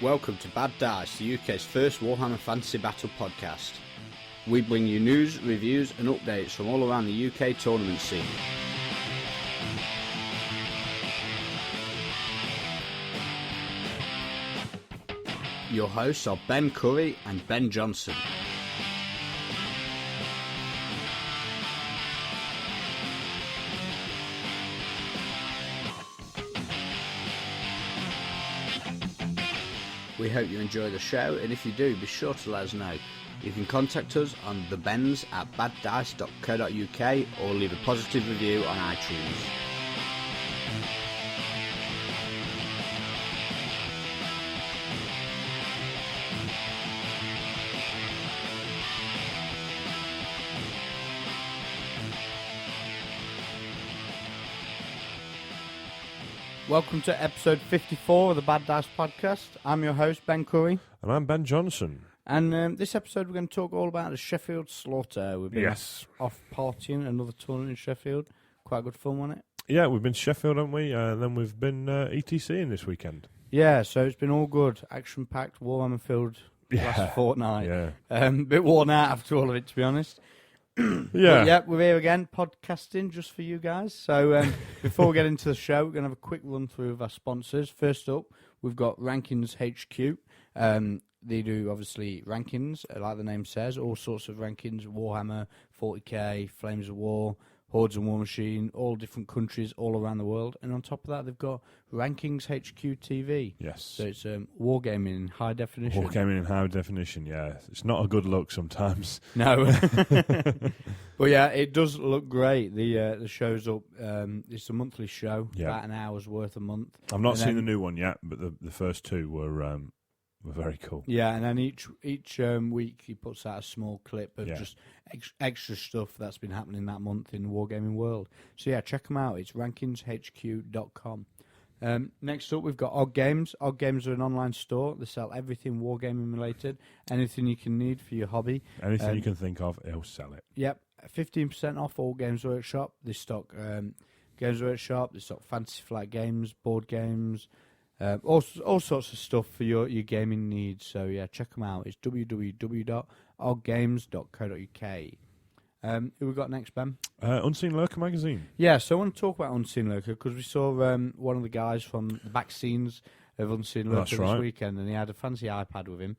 Welcome to Bad Dice, the UK's first Warhammer Fantasy Battle podcast. We bring you news, reviews and updates from all around the UK tournament scene. Your hosts are Ben Curry and Ben Johnson. We hope you enjoy the show, and if you do, be sure to let us know. You can contact us on thebens@baddice.co.uk or leave a positive review on iTunes. Welcome to episode 54 of the Bad Dice podcast. I'm your host, Ben Curry. And I'm Ben Johnson. And this episode we're going to talk all about the Sheffield Slaughter. We've been off partying, another tournament in Sheffield. Quite good fun, wasn't it? Yeah, we've been to Sheffield, haven't we? Then we've been ETCing this weekend. Yeah, so it's been all good. Action-packed, Warhammer filled last fortnight. Yeah. A bit worn out after all of it, to be honest. Yeah. But we're here again, podcasting just for you guys. So before we get into the show, we're going to have a quick run through of our sponsors. First up, we've got Rankings HQ. They do, obviously, rankings, like the name says, all sorts of rankings, Warhammer, 40k, Flames of War, Hordes and War Machine, all different countries all around the world. And on top of that, they've got Rankings HQ TV. Yes. So it's wargaming in high definition. Wargaming in high definition, yeah. It's not a good look sometimes. No. But yeah, it does look great. The show's up. It's a monthly show, about an hour's worth a month. I've not seen the new one yet, but the first two were very cool. Yeah, and then each week he puts out a small clip of just extra stuff that's been happening that month in the wargaming world. So yeah, check them out. It's rankingshq.com. Next up, we've got Odd Games. Odd Games are an online store. They sell everything wargaming related, anything you can need for your hobby. Anything you can think of, he'll sell it. Yep, 15% off all Games Workshop. They stock Games Workshop. They stock Fantasy Flight games, board games. All sorts of stuff for your gaming needs. So yeah, check them out. It's www.oddgames.co.uk. Who we got next, Ben? Unseen Lurker magazine. Yeah, so I want to talk about Unseen Lurker because we saw one of the guys from the back scenes of Unseen Lurker this weekend, and he had a fancy iPad with him.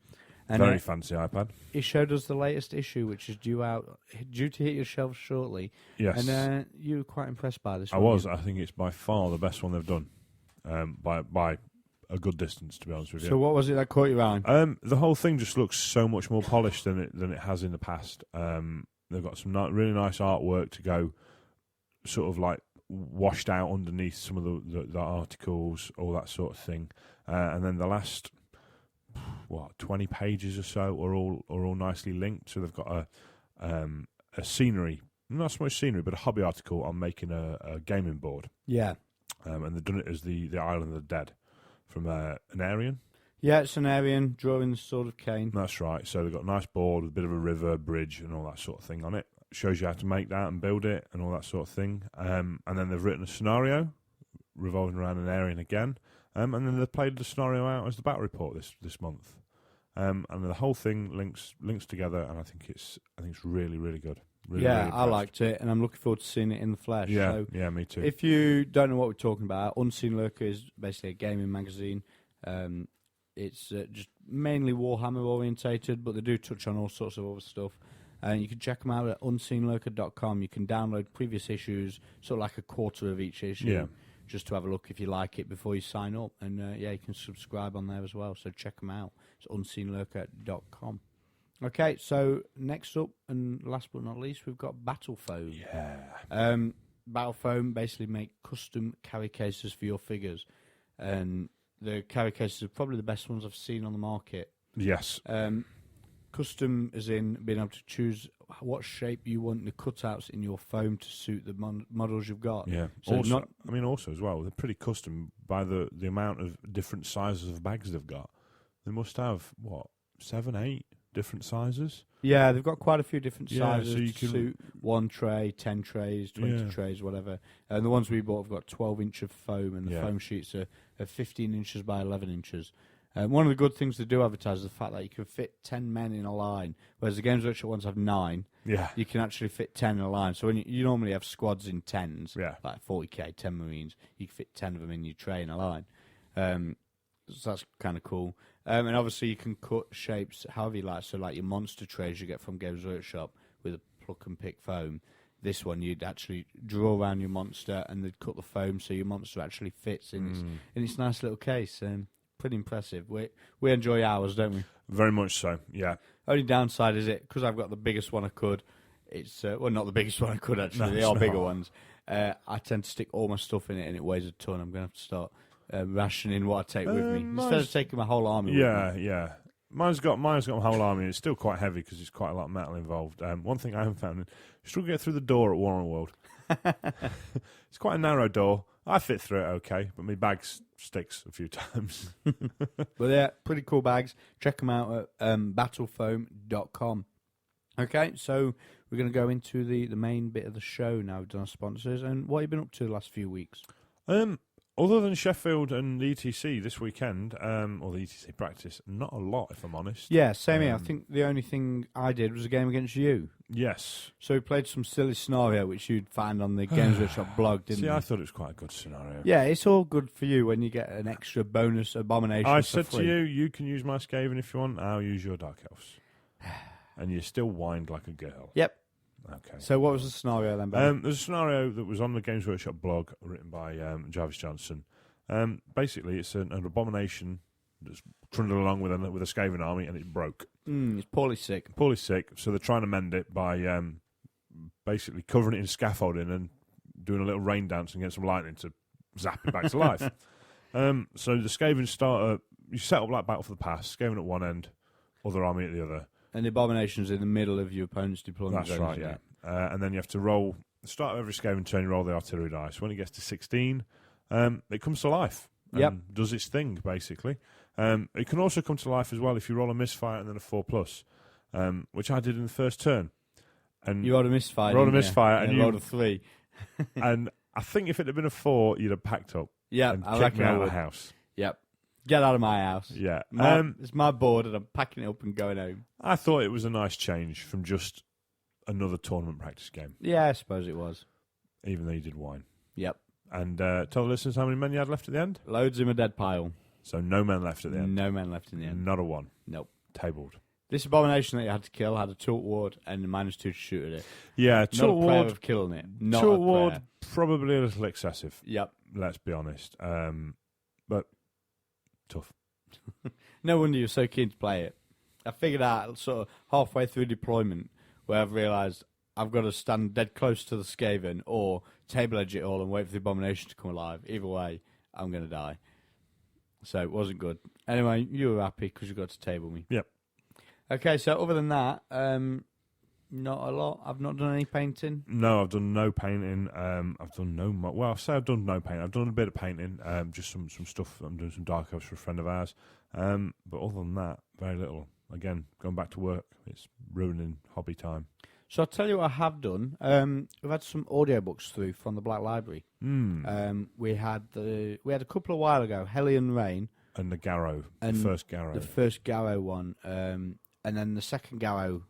And very fancy iPad. He showed us the latest issue, which is due to hit your shelves shortly. Yes. And you were quite impressed by this. I was. I think it's by far the best one they've done. By a good distance, to be honest with you. So what was it that caught your eye? The whole thing just looks so much more polished than it has in the past. They've got some really nice artwork to go sort of like washed out underneath some of the articles, all that sort of thing. And then the last 20 pages or so are all nicely linked. So they've got a scenery, not so much scenery, but a hobby article on making a gaming board. Yeah. And they've done it as the Island of the Dead from an Aryan. Yeah, it's an Aryan drawing the Sword of Cain. That's right. So they've got a nice board with a bit of a river, bridge, and all that sort of thing on it. Shows you how to make that and build it and all that sort of thing. And then they've written a scenario revolving around an Aryan again. And then they've played the scenario out as the battle report this month. And the whole thing links together, and I think it's really, really good. Really, yeah, really I liked it, and I'm looking forward to seeing it in the flesh. Yeah, so yeah, me too. If you don't know what we're talking about, Unseen Lurker is basically a gaming magazine. It's just mainly Warhammer orientated, but they do touch on all sorts of other stuff. And you can check them out at unseenlurker.com. You can download previous issues, sort of like a quarter of each issue, just to have a look if you like it before you sign up. And you can subscribe on there as well. So check them out. It's unseenlurker.com. Okay, so next up, and last but not least, we've got Battle Foam. Yeah. Battle Foam basically make custom carry cases for your figures. And the carry cases are probably the best ones I've seen on the market. Yes. Custom as in being able to choose what shape you want the cutouts in your foam to suit the models you've got. Yeah. So also as well, they're pretty custom by the amount of different sizes of bags they've got. They must have, 7, 8 different sizes? Yeah, they've got quite a few different Yeah, sizes so you to can- suit one tray, 10 trays, 20 Yeah. trays, whatever. And the ones we bought have got 12 inch of foam, and the Yeah. foam sheets are 15 inches by 11 inches. One of the good things they do advertise is the fact that you can fit 10 men in a line, whereas the Games Workshop ones have 9. Yeah. You can actually fit 10 in a line. So when you normally have squads in 10s, Yeah. like 40k, 10 Marines, you can fit 10 of them in your tray in a line. So that's kind of cool. And obviously you can cut shapes however you like. So like your monster trays you get from Games Workshop with a pluck and pick foam. This one you'd actually draw around your monster and they'd cut the foam so your monster actually fits in its nice little case. Pretty impressive. We enjoy ours, don't we? Very much so, yeah. Only downside is because I've got the biggest one I could. It's well, not the biggest one I could actually. No, they it's are bigger not. ones. I tend to stick all my stuff in it, and it weighs a ton. I'm going to have to start rationing what I take with me instead of taking my whole army. Yeah, with me. yeah. Mine's got my whole army. It's still quite heavy because there's quite a lot of metal involved. One thing I haven't found, you struggle to get through the door at Warren World. It's quite a narrow door. I fit through it okay, but my bag sticks a few times. But they're pretty cool bags. Check them out at battlefoam.com. Okay, so we're going to go into the main bit of the show now. We've done our sponsors. And what have you been up to the last few weeks? Other than Sheffield and the ETC this weekend, or the ETC practice, not a lot, if I'm honest. Yeah, same here. I think the only thing I did was a game against you. Yes. So we played some silly scenario, which you'd find on the Games Workshop blog, didn't See, you? I thought it was quite a good scenario. Yeah, it's all good for you when you get an extra bonus abomination. I for said free. to you can use my Skaven if you want, I'll use your Dark Elves. And you still whined like a girl. Yep. Okay. So what was the scenario then, Ben? There's a scenario that was on the Games Workshop blog, written by Jarvis Johnson. Basically, it's an abomination that's trundled along with a Skaven army, and it broke. It's poorly sick. Poorly sick, so they're trying to mend it by basically covering it in scaffolding and doing a little rain dance and getting some lightning to zap it back to life. So the Skaven start you set up like Battle for the Past, Skaven at one end, other army at the other. And the abomination's in the middle of your opponent's deployment. That's zone, right, isn't yeah. it? And then you have to roll, the start of every Skaven turn, you roll the artillery dice. When it gets to 16, it comes to life. And does its thing, basically. It can also come to life as well if you roll a misfire and then a 4+, which I did in the first turn. And You rolled a misfire. rolled a didn't you? misfire and you rolled a 3. and I think if it had been a 4, you'd have packed up Yeah, and I kicked reckon me I out of would. the house. Yep. Get out of my house. Yeah. It's my board and I'm packing it up and going home. I thought it was a nice change from just another tournament practice game, Yeah, I suppose it was. even though you did wine. Yep. And tell the listeners how many men you had left at the end. Loads in a dead pile. So no men left at the end. No men left in the end. Not a one. Nope. Tabled. This abomination that you had to kill had a tilt ward and a -2 to shoot at it. Yeah, Not tilt a prayer ward. of killing it. Not Tilt a ward, prayer. probably a little excessive. Yep. Let's be honest. But tough. No wonder you're so keen to play it. I figured out sort of halfway through deployment where I've realised I've got to stand dead close to the Skaven or table edge it all and wait for the abomination to come alive. Either way, I'm going to die. So it wasn't good. Anyway, you were happy because you got to table me. Yep. Okay, so other than that, not a lot. I've not done any painting. No, I've done no painting. I've done no. Well, I'll say I've done no painting. I've done a bit of painting. Just some stuff. I'm doing some dark elves for a friend of ours. But other than that, very little. Again, going back to work, it's ruining hobby time. So I'll tell you what I have done. We've had some audiobooks through from the Black Library. We had a couple a while ago, Hellion Rain. And the Garrow, And the first Garrow. The first Garrow one. And then the second Garrow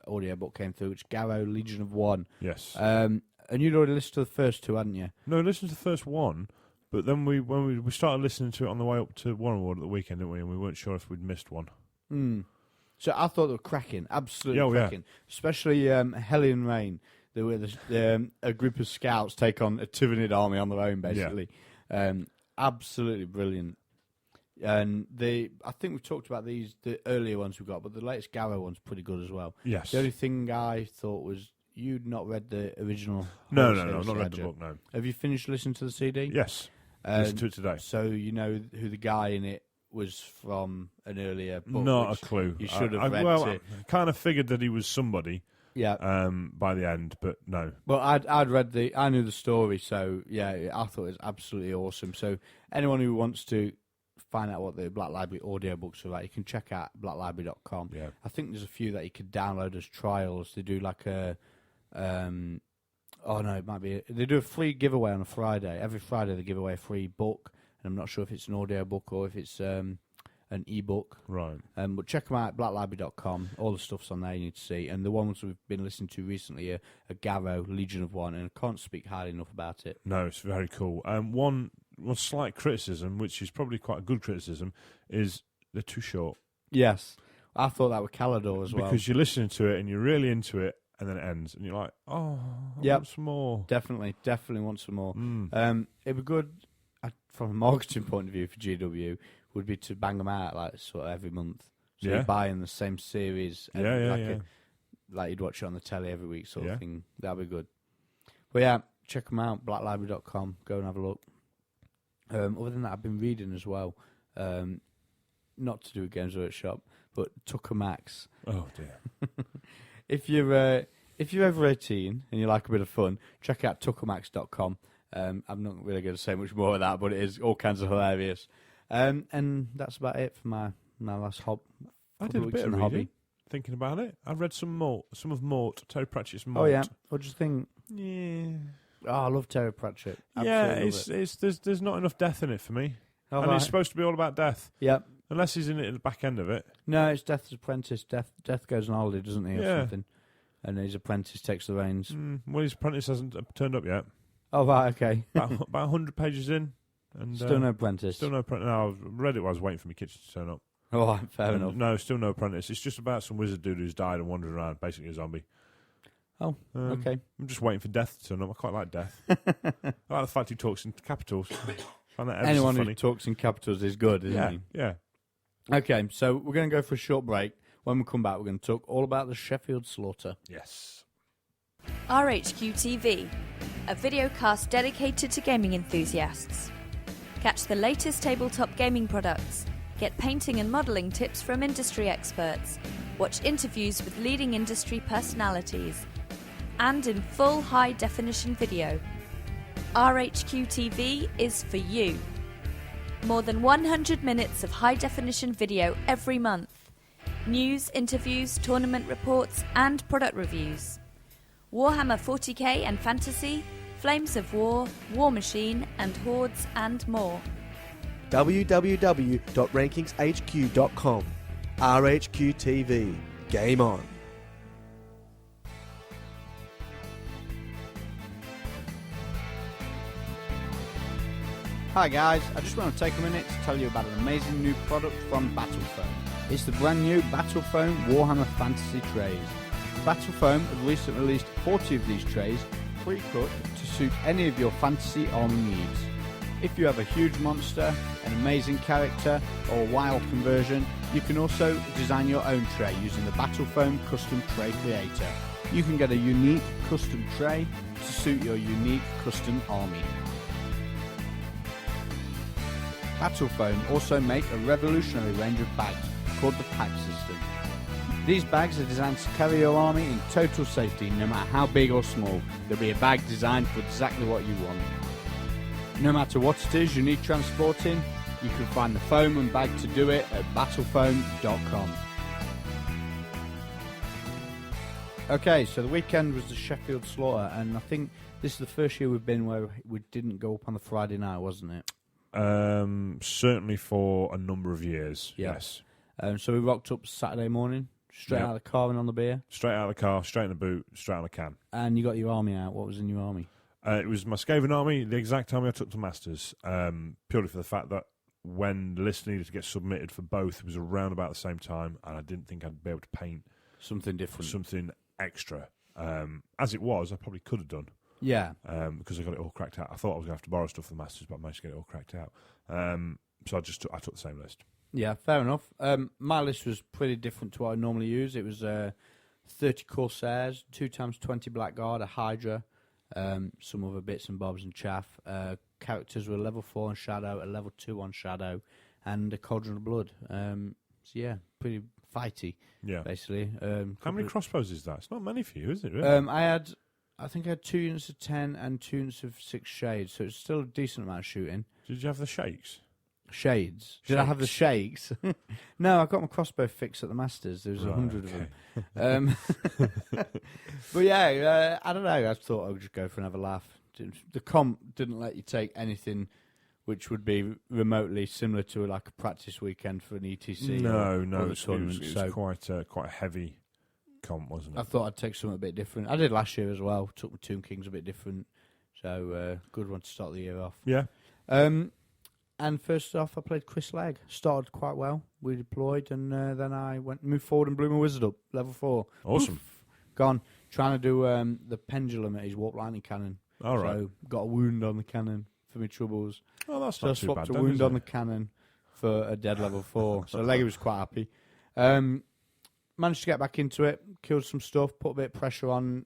audiobook came through, which is Garrow Legion of One. Yes. And you'd already listened to the first two, hadn't you? No, listen to the first one, but then when we started listening to it on the way up to Warren Ward at the weekend, didn't we? And we weren't sure if we'd missed one. So I thought they were cracking, absolutely Yeah, cracking. Especially Hellion Rain. They were a group of scouts take on a Tyranid army on their own, basically. Absolutely brilliant. And I think we've talked about the earlier ones we've got, but the latest Garrow one's pretty good as well. Yes. The only thing I thought was you'd not read the original. No, Horus I've Heresy, not read had the you? book, no. Have you finished listening to the CD? Yes. Listen to it today. So you know who the guy in it was from an earlier book. Not which a clue. You should have read well, it. I kind of figured that he was somebody Yeah. by the end, but no. Well, I'd read I knew the story, so yeah, I thought it was absolutely awesome. So anyone who wants to find out what the Black Library audiobooks are like, you can check out blacklibrary.com. Yeah. I think there's a few that you could download as trials. They do like a, it might be, they do a free giveaway on a Friday. Every Friday they give away a free book, and I'm not sure if it's an audiobook or if it's a an ebook. Right. But check them out at blacklibrary.com. All the stuff's on there you need to see. And the ones we've been listening to recently are Garrow, Legion of One, and I can't speak highly enough about it. No, it's very cool. One slight criticism, which is probably quite a good criticism, is they're too short. Yes. I thought that with Calidor as well. Because you're listening to it and you're really into it, and then it ends, and you're like, oh, I want some more. Definitely want some more. It'd be good, from a marketing point of view for GW, would be to bang them out like sort of every month. So you're buying the same series. Like you'd watch it on the telly every week sort of thing. That'd be good. But yeah, check them out, blacklibrary.com. Go and have a look. Other than that, I've been reading as well. Not to do with Games Workshop, but Tucker Max. Oh dear. If you're over 18 and you like a bit of fun, check out tuckermax.com. I'm not really going to say much more of that, but it is all kinds of hilarious. And that's about it for my last I did a bit of reading, hobby. Thinking about it. I've read some of Mort, Terry Pratchett's Mort. Oh yeah, what do you think? Yeah. Oh, I love Terry Pratchett. There's not enough death in it for me. Oh, and it's supposed to be all about death. Yep. Unless he's in it at the back end of it. No, it's Death's apprentice. Death goes on holiday, doesn't he, or something? And his apprentice takes the reins. Well, his apprentice hasn't turned up yet. Oh, right, okay. about 100 pages in. And still no apprentice. Still no apprentice. No, I read it while I was waiting for my kitchen to turn up. Oh, fair enough. No, still no apprentice. It's just about some wizard dude who's died and wandered around, basically a zombie. Oh, okay. I'm just waiting for Death to turn up. I quite like Death. I like the fact he talks in capitals. Find that Anyone so funny. who talks in capitals is good, isn't he? Yeah. Okay, so we're going to go for a short break. When we come back, we're going to talk all about the Sheffield Slaughter. Yes. RHQ TV, a videocast dedicated to gaming enthusiasts. Catch the latest tabletop gaming products, get painting and modelling tips from industry experts, watch interviews with leading industry personalities, and in full high-definition video. RHQ TV is for you. More than 100 minutes of high-definition video every month. News, interviews, tournament reports, and product reviews. Warhammer 40k and Fantasy, Flames of War, War Machine, and Hordes, and more. www.rankingshq.com. RHQ TV. Game on. Hi guys, I just want to take a minute to tell you about an amazing new product from Battlefoam. It's the brand new Battlefoam Warhammer Fantasy trays. Battlefoam have recently released 40 of these trays, pre-cut to suit any of your fantasy army needs. If you have a huge monster, an amazing character, or a wild conversion, you can also design your own tray using the Battlefoam Custom Tray Creator. You can get a unique custom tray to suit your unique custom army. Battlefoam also make a revolutionary range of bags called the Pack System. These bags are designed to carry your army in total safety no matter how big or small. There'll be a bag designed for exactly what you want. No matter what it is you need transporting, you can find the foam and bag to do it at battlefoam.com. Okay, so the weekend was the Sheffield Slaughter, and I think this is the first year we've been where we didn't go up on the Friday night, wasn't it? Certainly for a number of years, yes. So we rocked up Saturday morning, straight out of the car and on the beer. Straight out of the car, straight in the boot, straight on the can. And you got your army out. What was in your army? It was my Skaven army, the exact army I took to Masters, purely for the fact that when the list needed to get submitted for both, it was around about the same time, and I didn't think I'd be able to paint something different, something extra. As it was, I probably could have done. Yeah. Because I got it all cracked out. I thought I was going to have to borrow stuff for the Masters, but I managed to get it all cracked out. So I took the same list. Yeah, fair enough. My list was pretty different to what I normally use. It was 30 Corsairs, 2x20 Blackguard, a Hydra, some other bits and bobs and chaff. Characters were level 4 on Shadow, a level 2 on Shadow, and a Cauldron of Blood. So yeah, pretty fighty, basically. How many crossbows is that? It's not many for you, is it, really? I think I had 2 units of 10 and 2 units of 6 shades, so it's still a decent amount of shooting. Did you have the shakes? Shades? Did I have the shakes? No, I got my crossbow fixed at the Masters. There was 100 of them. But yeah, I don't know. I thought I would just go for another laugh. The comp didn't let you take anything which would be remotely similar to like a practice weekend for an ETC. No, or no, other it tournament. was So quite a heavy comp, wasn't I it? thought I'd take something a bit different. I did last year as well. Took my Tomb Kings a bit different. So good one to start the year off. Yeah. And first off, I played Chris Legg. Started quite well. We deployed, and then I moved forward and blew my wizard up, level 4. Awesome. Poof, gone. Trying to do the pendulum at his warp lightning cannon. All right. So got a wound on the cannon for my troubles. Oh, that's So I not too swapped bad. a then, wound is on it? the cannon for a dead level 4. So Leggy was quite happy. Managed to get back into it, killed some stuff, put a bit of pressure on.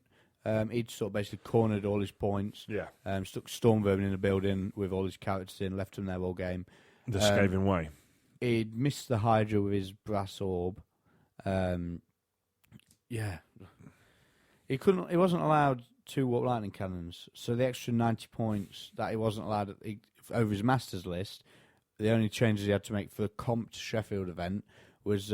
He'd sort of basically cornered all his points. Yeah. Stuck Storm Vermin in the building with all his characters in, left him there all game. The Skaven way. He'd missed the Hydra with his brass orb. He wasn't allowed 2 warp lightning cannons, so the extra 90 points that he wasn't allowed over his master's list, the only changes he had to make for the comp to Sheffield event was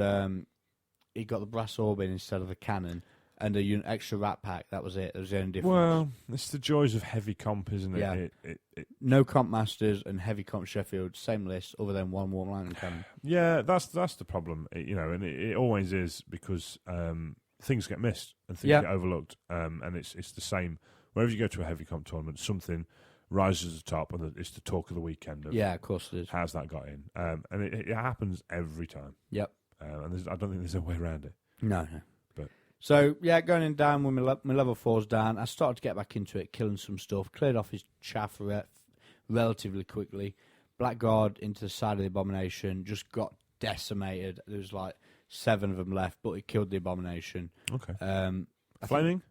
he got the brass orb in instead of the cannon and a extra rat pack. That was it. That was the only difference. Well, it's the joys of heavy comp, isn't it? Yeah. It No comp masters and heavy comp Sheffield, same list, other than 1 warp lightning cannon. Yeah, that's the problem, and it always is because things get missed and things Yeah. get overlooked, and it's the same wherever you go to a heavy comp tournament. Something rises to the top, and it's the talk of the weekend. Of Yeah, of course it is. how's that got in? And it happens every time. Yep. And I don't think there's a way around it. No. But- So, yeah, going in down with my level 4's down, I started to get back into it, killing some stuff, cleared off his chaff relatively quickly. Blackguard into the side of the Abomination, just got decimated. There was like 7 of them left, but he killed the Abomination. Okay. I Flaming?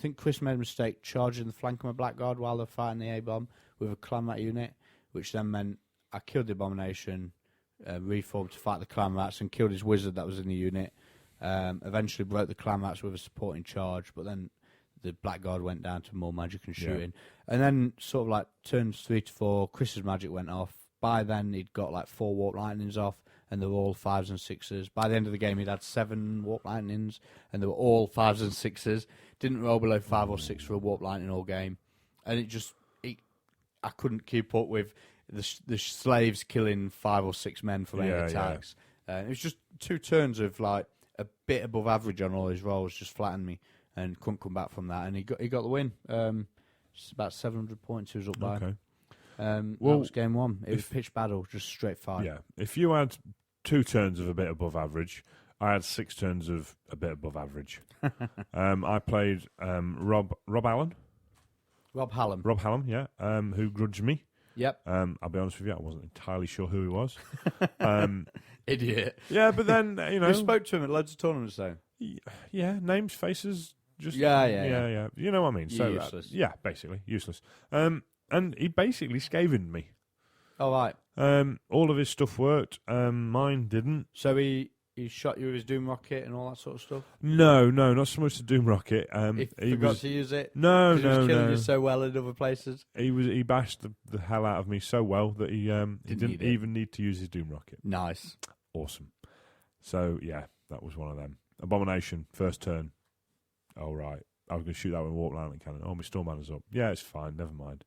think Chris made a mistake charging the flank of my Blackguard while they're fighting the A-bomb with a clan rat unit, which then meant I killed the Abomination, reformed to fight the clan rats, and killed his wizard that was in the unit. Eventually broke the clan rats with a supporting charge, but then the Blackguard went down to more magic and shooting. And then sort of like turns 3 to 4, Chris's magic went off. By then he'd got like 4 warp lightnings off, and they were all 5s and 6s. By the end of the game he'd had 7 warp lightnings, and they were all 5s and 6s. Didn't roll below 5 or 6 for a warp lightning all game. And I couldn't keep up with the slaves killing 5 or 6 men for 8 attacks. It was just 2 turns of like a bit above average on all his rolls, just flattened me, and couldn't come back from that. And he got the win. It's about 700 points he was up by. Okay. That Well, was game 1. It was pitch battle, just straight fight. Yeah. If you had 2 turns of a bit above average, I had 6 turns of a bit above average. I played Rob Allen. Rob Hallam. Rob Hallam, yeah, who grudged me. Yep. I'll be honest with you, I wasn't entirely sure who he was. Idiot. Yeah, but then, You spoke to him at loads of tournaments, though. yeah, names, faces, just... Yeah. You know what I mean? So, Useless. yeah, basically, useless. And he basically scavened me. All right. All of his stuff worked. Mine didn't. So he shot you with his Doom Rocket and all that sort of stuff? No, not so much the Doom Rocket. He forgot to use it? No, 'Cause he was killing no. you so well in other places? He bashed the hell out of me so well that he didn't need it. even need to use his Doom Rocket. Nice. Awesome. So yeah, that was one of them. Abomination, first turn. All right, I was going to shoot that with a warp lightning cannon. Oh, my Storm Banner's up. Yeah, it's fine. Never mind.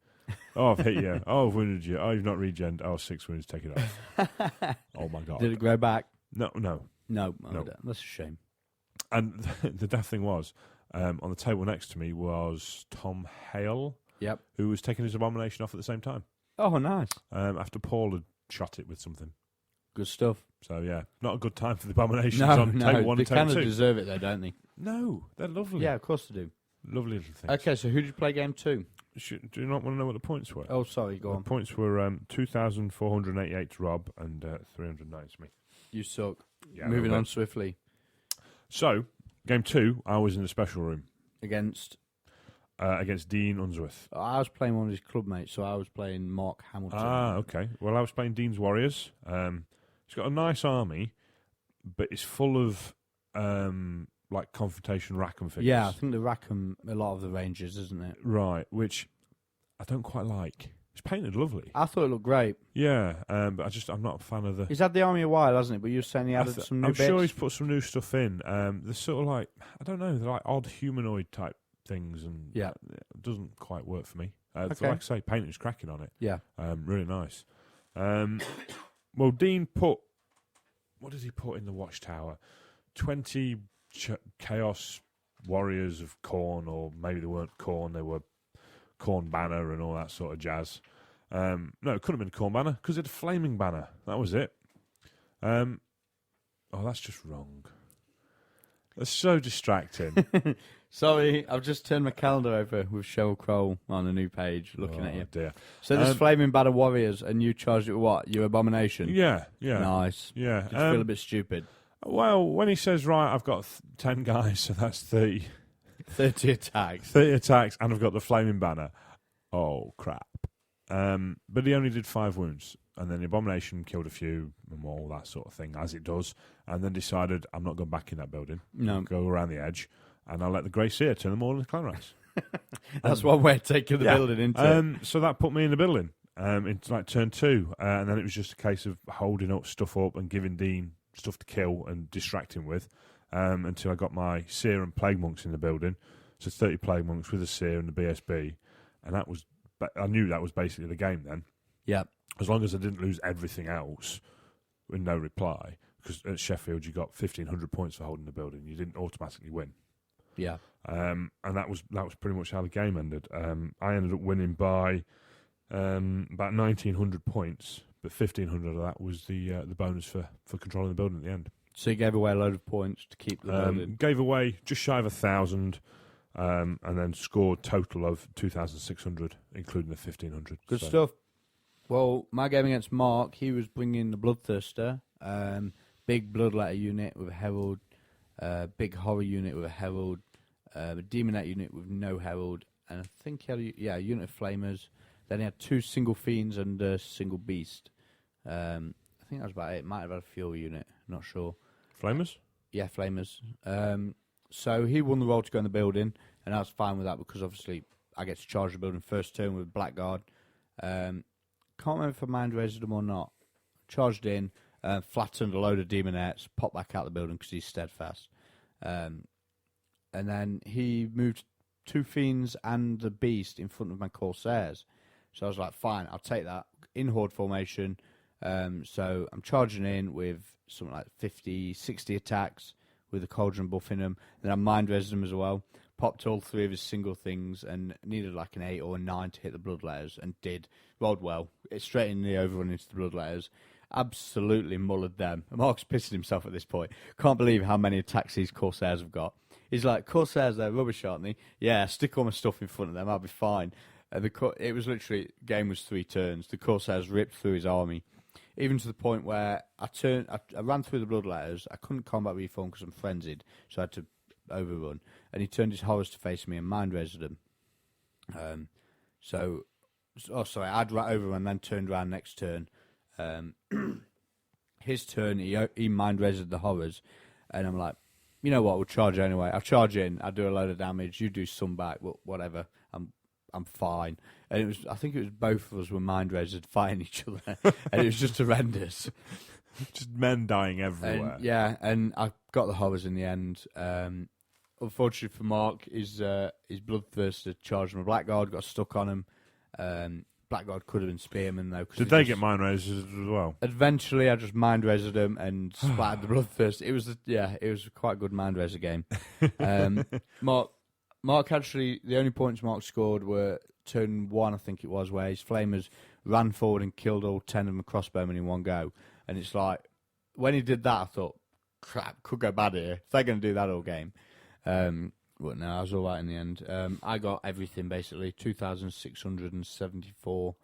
Oh, I've hit you. Oh, I've wounded you. Oh, you've not regened. Oh, 6 wounds. Take it off. Oh my god. Did it grow back? No. No. No. That's a shame. And the daft thing was, on the table next to me was Tom Hale, Yep. who was taking his Abomination off at the same time. Oh, nice. After Paul had shot it with something. Good stuff. So yeah, not a good time for the Abominations No, on table 1 they and table kind of 2. deserve it, though, don't they? No, they're lovely. Yeah, of course they do. Lovely little things. Okay, so who did you play game 2? Do you not want to know what the points were? Oh, sorry, go The on. points were 2,488 to Rob and 309 to me. You suck. Yeah, Moving a on little swiftly. bit. So, game 2, I was in the special room Against... against Dean Unsworth. I was playing one of his club mates, so I was playing Mark Hamilton. Ah, okay. Well, I was playing Dean's Warriors. He's got a nice army, but it's full of like confrontation Rackham figures. Yeah, I think the Rackham, a lot of the Rangers, isn't it? Right, which I don't quite like. It's painted lovely. I thought it looked great. Yeah, but I'm not a fan of the... He's had the army a while, hasn't he? But you were saying he added some new I'm bits. sure he's put some new stuff in. They're sort of like, I don't know, they're like odd humanoid type things, and Yeah. it doesn't quite work for me. So Okay. like I say, paint is cracking on it. Yeah. Really nice. Well, Dean put, what did he put in the watchtower? 20 Chaos Warriors of Khorne, or maybe they weren't Khorne, they were Khorne Banner and all that sort of jazz. No, it couldn't have been Khorne Banner because it had a flaming banner. That was it. Oh, that's just wrong. That's so distracting. Sorry, I've just turned my calendar over with Cheryl Crow on a new page looking at you. Dear. So this Flaming Banner Warriors, and you charged it with what? Your Abomination? Yeah. Nice. Yeah. Did you feel a bit stupid? Well, when he says, right, I've got 10 guys, so that's 30 attacks. 30 attacks, and I've got the flaming banner. Oh, crap. But he only did 5 wounds, and then the Abomination killed a few, and all that sort of thing, as it does, and then decided, I'm not going back in that building. No. I'll go around the edge, and I'll let the Grey Seer turn them all into clan rats. That's one way of taking the building into it. So that put me in the building, into like turn 2, and then it was just a case of holding stuff up and giving Dean stuff to kill and distract him with, until I got my Seer and Plague Monks in the building. So 30 Plague Monks with a Seer and the BSB, and that was, I knew that was basically the game then. Yeah. As long as I didn't lose everything else with no reply, because at Sheffield you got 1,500 points for holding the building. You didn't automatically win. Yeah. And that was pretty much how the game ended. I ended up winning by about 1,900 points, but 1,500 of that was the bonus for controlling the building at the end. So you gave away a load of points to keep the building. Gave away just shy of 1,000, and then scored total of 2,600, including the 1,500. Good stuff. Well, my game against Mark, he was bringing the Bloodthirster, big Bloodletter unit with a Herald, big Horror unit with a Herald, a Demonette unit with no Herald, and I think he had a unit of Flamers. Then he had 2 single Fiends and a single Beast. I think that was about it. Might have had a Fury unit, not sure. Flamers? Yeah, Flamers. So he won the role to go in the building, and I was fine with that because obviously I get to charge the building first turn with Blackguard. Can't remember if I mind raised them or not. Charged in, flattened a load of Demonettes, popped back out the building because he's steadfast. And then he moved 2 Fiends and the Beast in front of my Corsairs. So I was like, fine, I'll take that. In Horde formation. So I'm charging in with something like 50, 60 attacks with the Cauldron buff in them. And I mind res them as well. Popped all 3 of his single things and needed like an 8 or a 9 to hit the Bloodletters, and did. Rolled well. It's straight in the overrun into the Bloodletters. Absolutely mullered them. Mark's pissing himself at this point. Can't believe how many attacks these Corsairs have got. He's like, Corsairs, they're rubbish, aren't they? Yeah, stick all my stuff in front of them, I'll be fine. It was literally, game was 3 turns. The Corsairs ripped through his army. Even to the point where I ran through the Bloodletters. I couldn't combat reform because I'm frenzied, so I had to overrun. And he turned his horrors to face me and mind resed them. I'd overrun, then turned around next turn. His turn, he mind resed the horrors, and I'm like, you know what? We'll charge anyway. I'll charge in. I'll do a load of damage. You do some back. Whatever. I'm fine. And I think it was both of us were mind resed fighting each other, and it was just horrendous. Just men dying everywhere. And I got the horrors in the end. Unfortunately for Mark, his Bloodthirster charged my Blackguard, got stuck on him. Blackguard could have been Spearman though. Did they get mind raisers as well? Eventually, I just mind raised them and splattered the Bloodthirster. It was quite a good mind raiser game. Mark actually, the only points Mark scored were turn 1, I think it was, where his Flamers ran forward and killed all 10 of them crossbowmen in one go. And it's like, when he did that, I thought, crap, could go bad here. If they're going to do that all game. But no, I was all right in the end. I got everything, basically, 2,674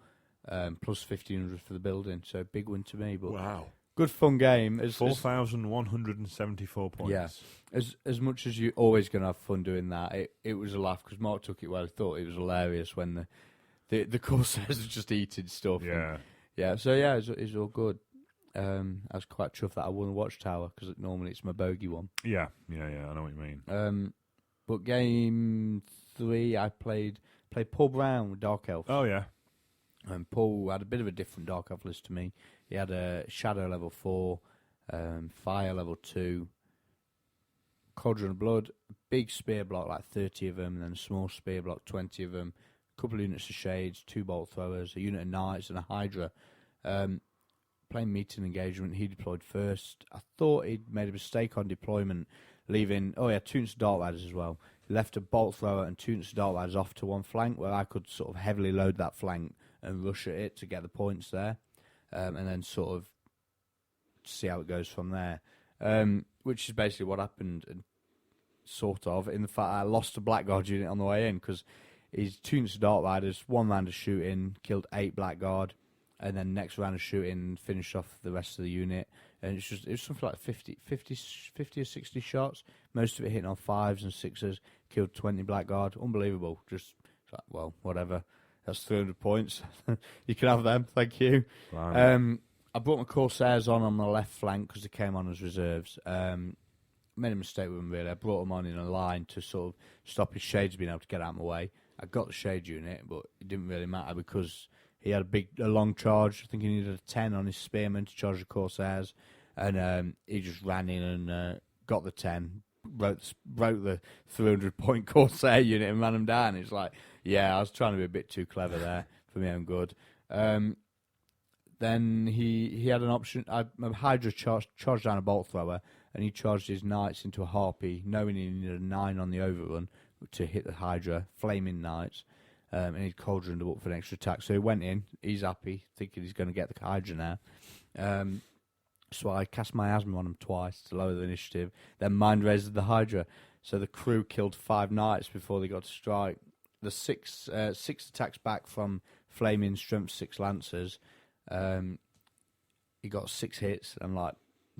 plus 1,500 for the building. So big win to me. But wow. Good fun game. 4,174 points. Yeah. As much as you're always going to have fun doing that, it was a laugh because Mark took it well. He thought it was hilarious when the Corsairs were just eating stuff. Yeah. So it was all good. I was quite chuffed that I won the Watchtower because normally it's my bogey one. Yeah, I know what you mean. But game 3, I played Paul Brown with Dark Elf. Oh, yeah. And Paul had a bit of a different Dark Elf list to me. He had a Shadow level 4, Fire level 2, Cauldron of Blood, big spear block, like 30 of them, and then a small spear block, 20 of them, couple of units of Shades, 2 bolt throwers, a unit of Knights, and a Hydra. Playing meeting engagement, he deployed first. I thought he'd made a mistake on deployment, leaving... Oh, yeah, 2 units of Dart Riders as well. He left a bolt thrower and 2 units of Dart Riders off to one flank, where I could sort of heavily load that flank and rush at it to get the points there, and then sort of see how it goes from there. Which is basically what happened, and sort of, in the fact I lost a Blackguard unit on the way in, because his 2 units of Dart Riders, 1 round of shooting, killed 8 Blackguard, and then next round of shooting finished off the rest of the unit. And it was something like 50 or 60 shots, most of it hitting on 5s and 6s, killed 20 Blackguard. Unbelievable. Just, like, well, whatever. That's 300 points. You can have them, thank you. Wow. I brought my Corsairs on my left flank because they came on as reserves. Made a mistake with them, really. I brought them on in a line to sort of stop his Shades being able to get out of my way. I got the Shade unit, but it didn't really matter because he had a long charge. I think he needed a 10 on his Spearman to charge the Corsairs, and he just ran in and got the 10, broke the 300-point Corsair unit and ran him down. It's like, yeah, I was trying to be a bit too clever there for my own good. Then he had an option. Hydra charged down a bolt thrower, and he charged his Knights into a Harpy, knowing he needed a 9 on the overrun to hit the Hydra, flaming Knights, and he'd cauldroned up for an extra attack. So he went in, he's happy, thinking he's going to get the Hydra now. So I cast Miasma on him twice to lower the initiative, then Mind Razor the Hydra. So the crew killed 5 Knights before they got to strike. The 6 attacks back from flaming Strength 6 Lancers. He got 6 hits. I'm like,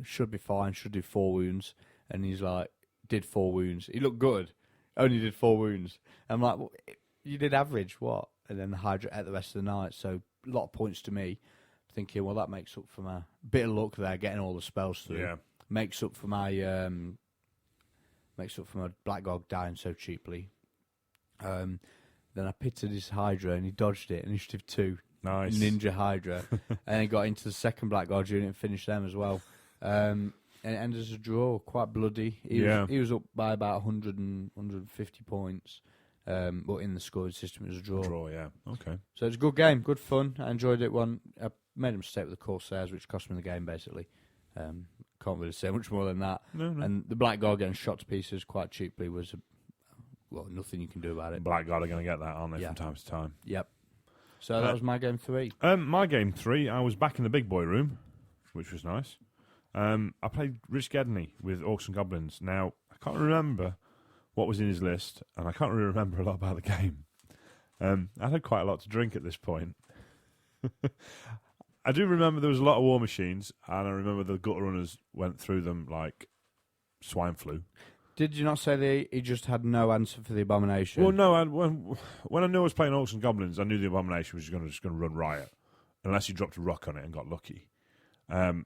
should be fine, should do 4 wounds. And he's like, did 4 wounds. He looked good, only did 4 wounds. I'm like, well, you did average, what? And then the Hydra ate the rest of the night, so a lot of points to me. Thinking, well, that makes up for my bit of luck there, getting all the spells through. Yeah. Makes up for my Blackguard dying so cheaply. Then I pitted his Hydra and he dodged it. Initiative 2. Nice. Ninja Hydra. And he got into the second Blackguard unit and finished them as well. And it ended as a draw, quite bloody. He was up by about 100 and 150 points. But in the scoring system, it was a draw. Draw, yeah. Okay. So it's a good game, good fun. I enjoyed it. I made a mistake with the Corsairs, which cost me the game, basically. Can't really say much more than that. No. And the Blackguard getting shot to pieces quite cheaply was, nothing you can do about it. Blackguard are going to get that, aren't they, Yeah. from time to time? Yep. So that was my game 3. My game 3, I was back in the big boy room, which was nice. I played Rich Gedney with Orcs and Goblins. Now, I can't remember what was in his list, and I can't really remember a lot about the game. I had quite a lot to drink at this point. I do remember there was a lot of war machines, and I remember the gutter runners went through them like swine flu. Did you not say he just had no answer for the Abomination? Well, no. When I knew I was playing Orcs and Goblins, I knew the Abomination was just going to run riot, unless you dropped a rock on it and got lucky. And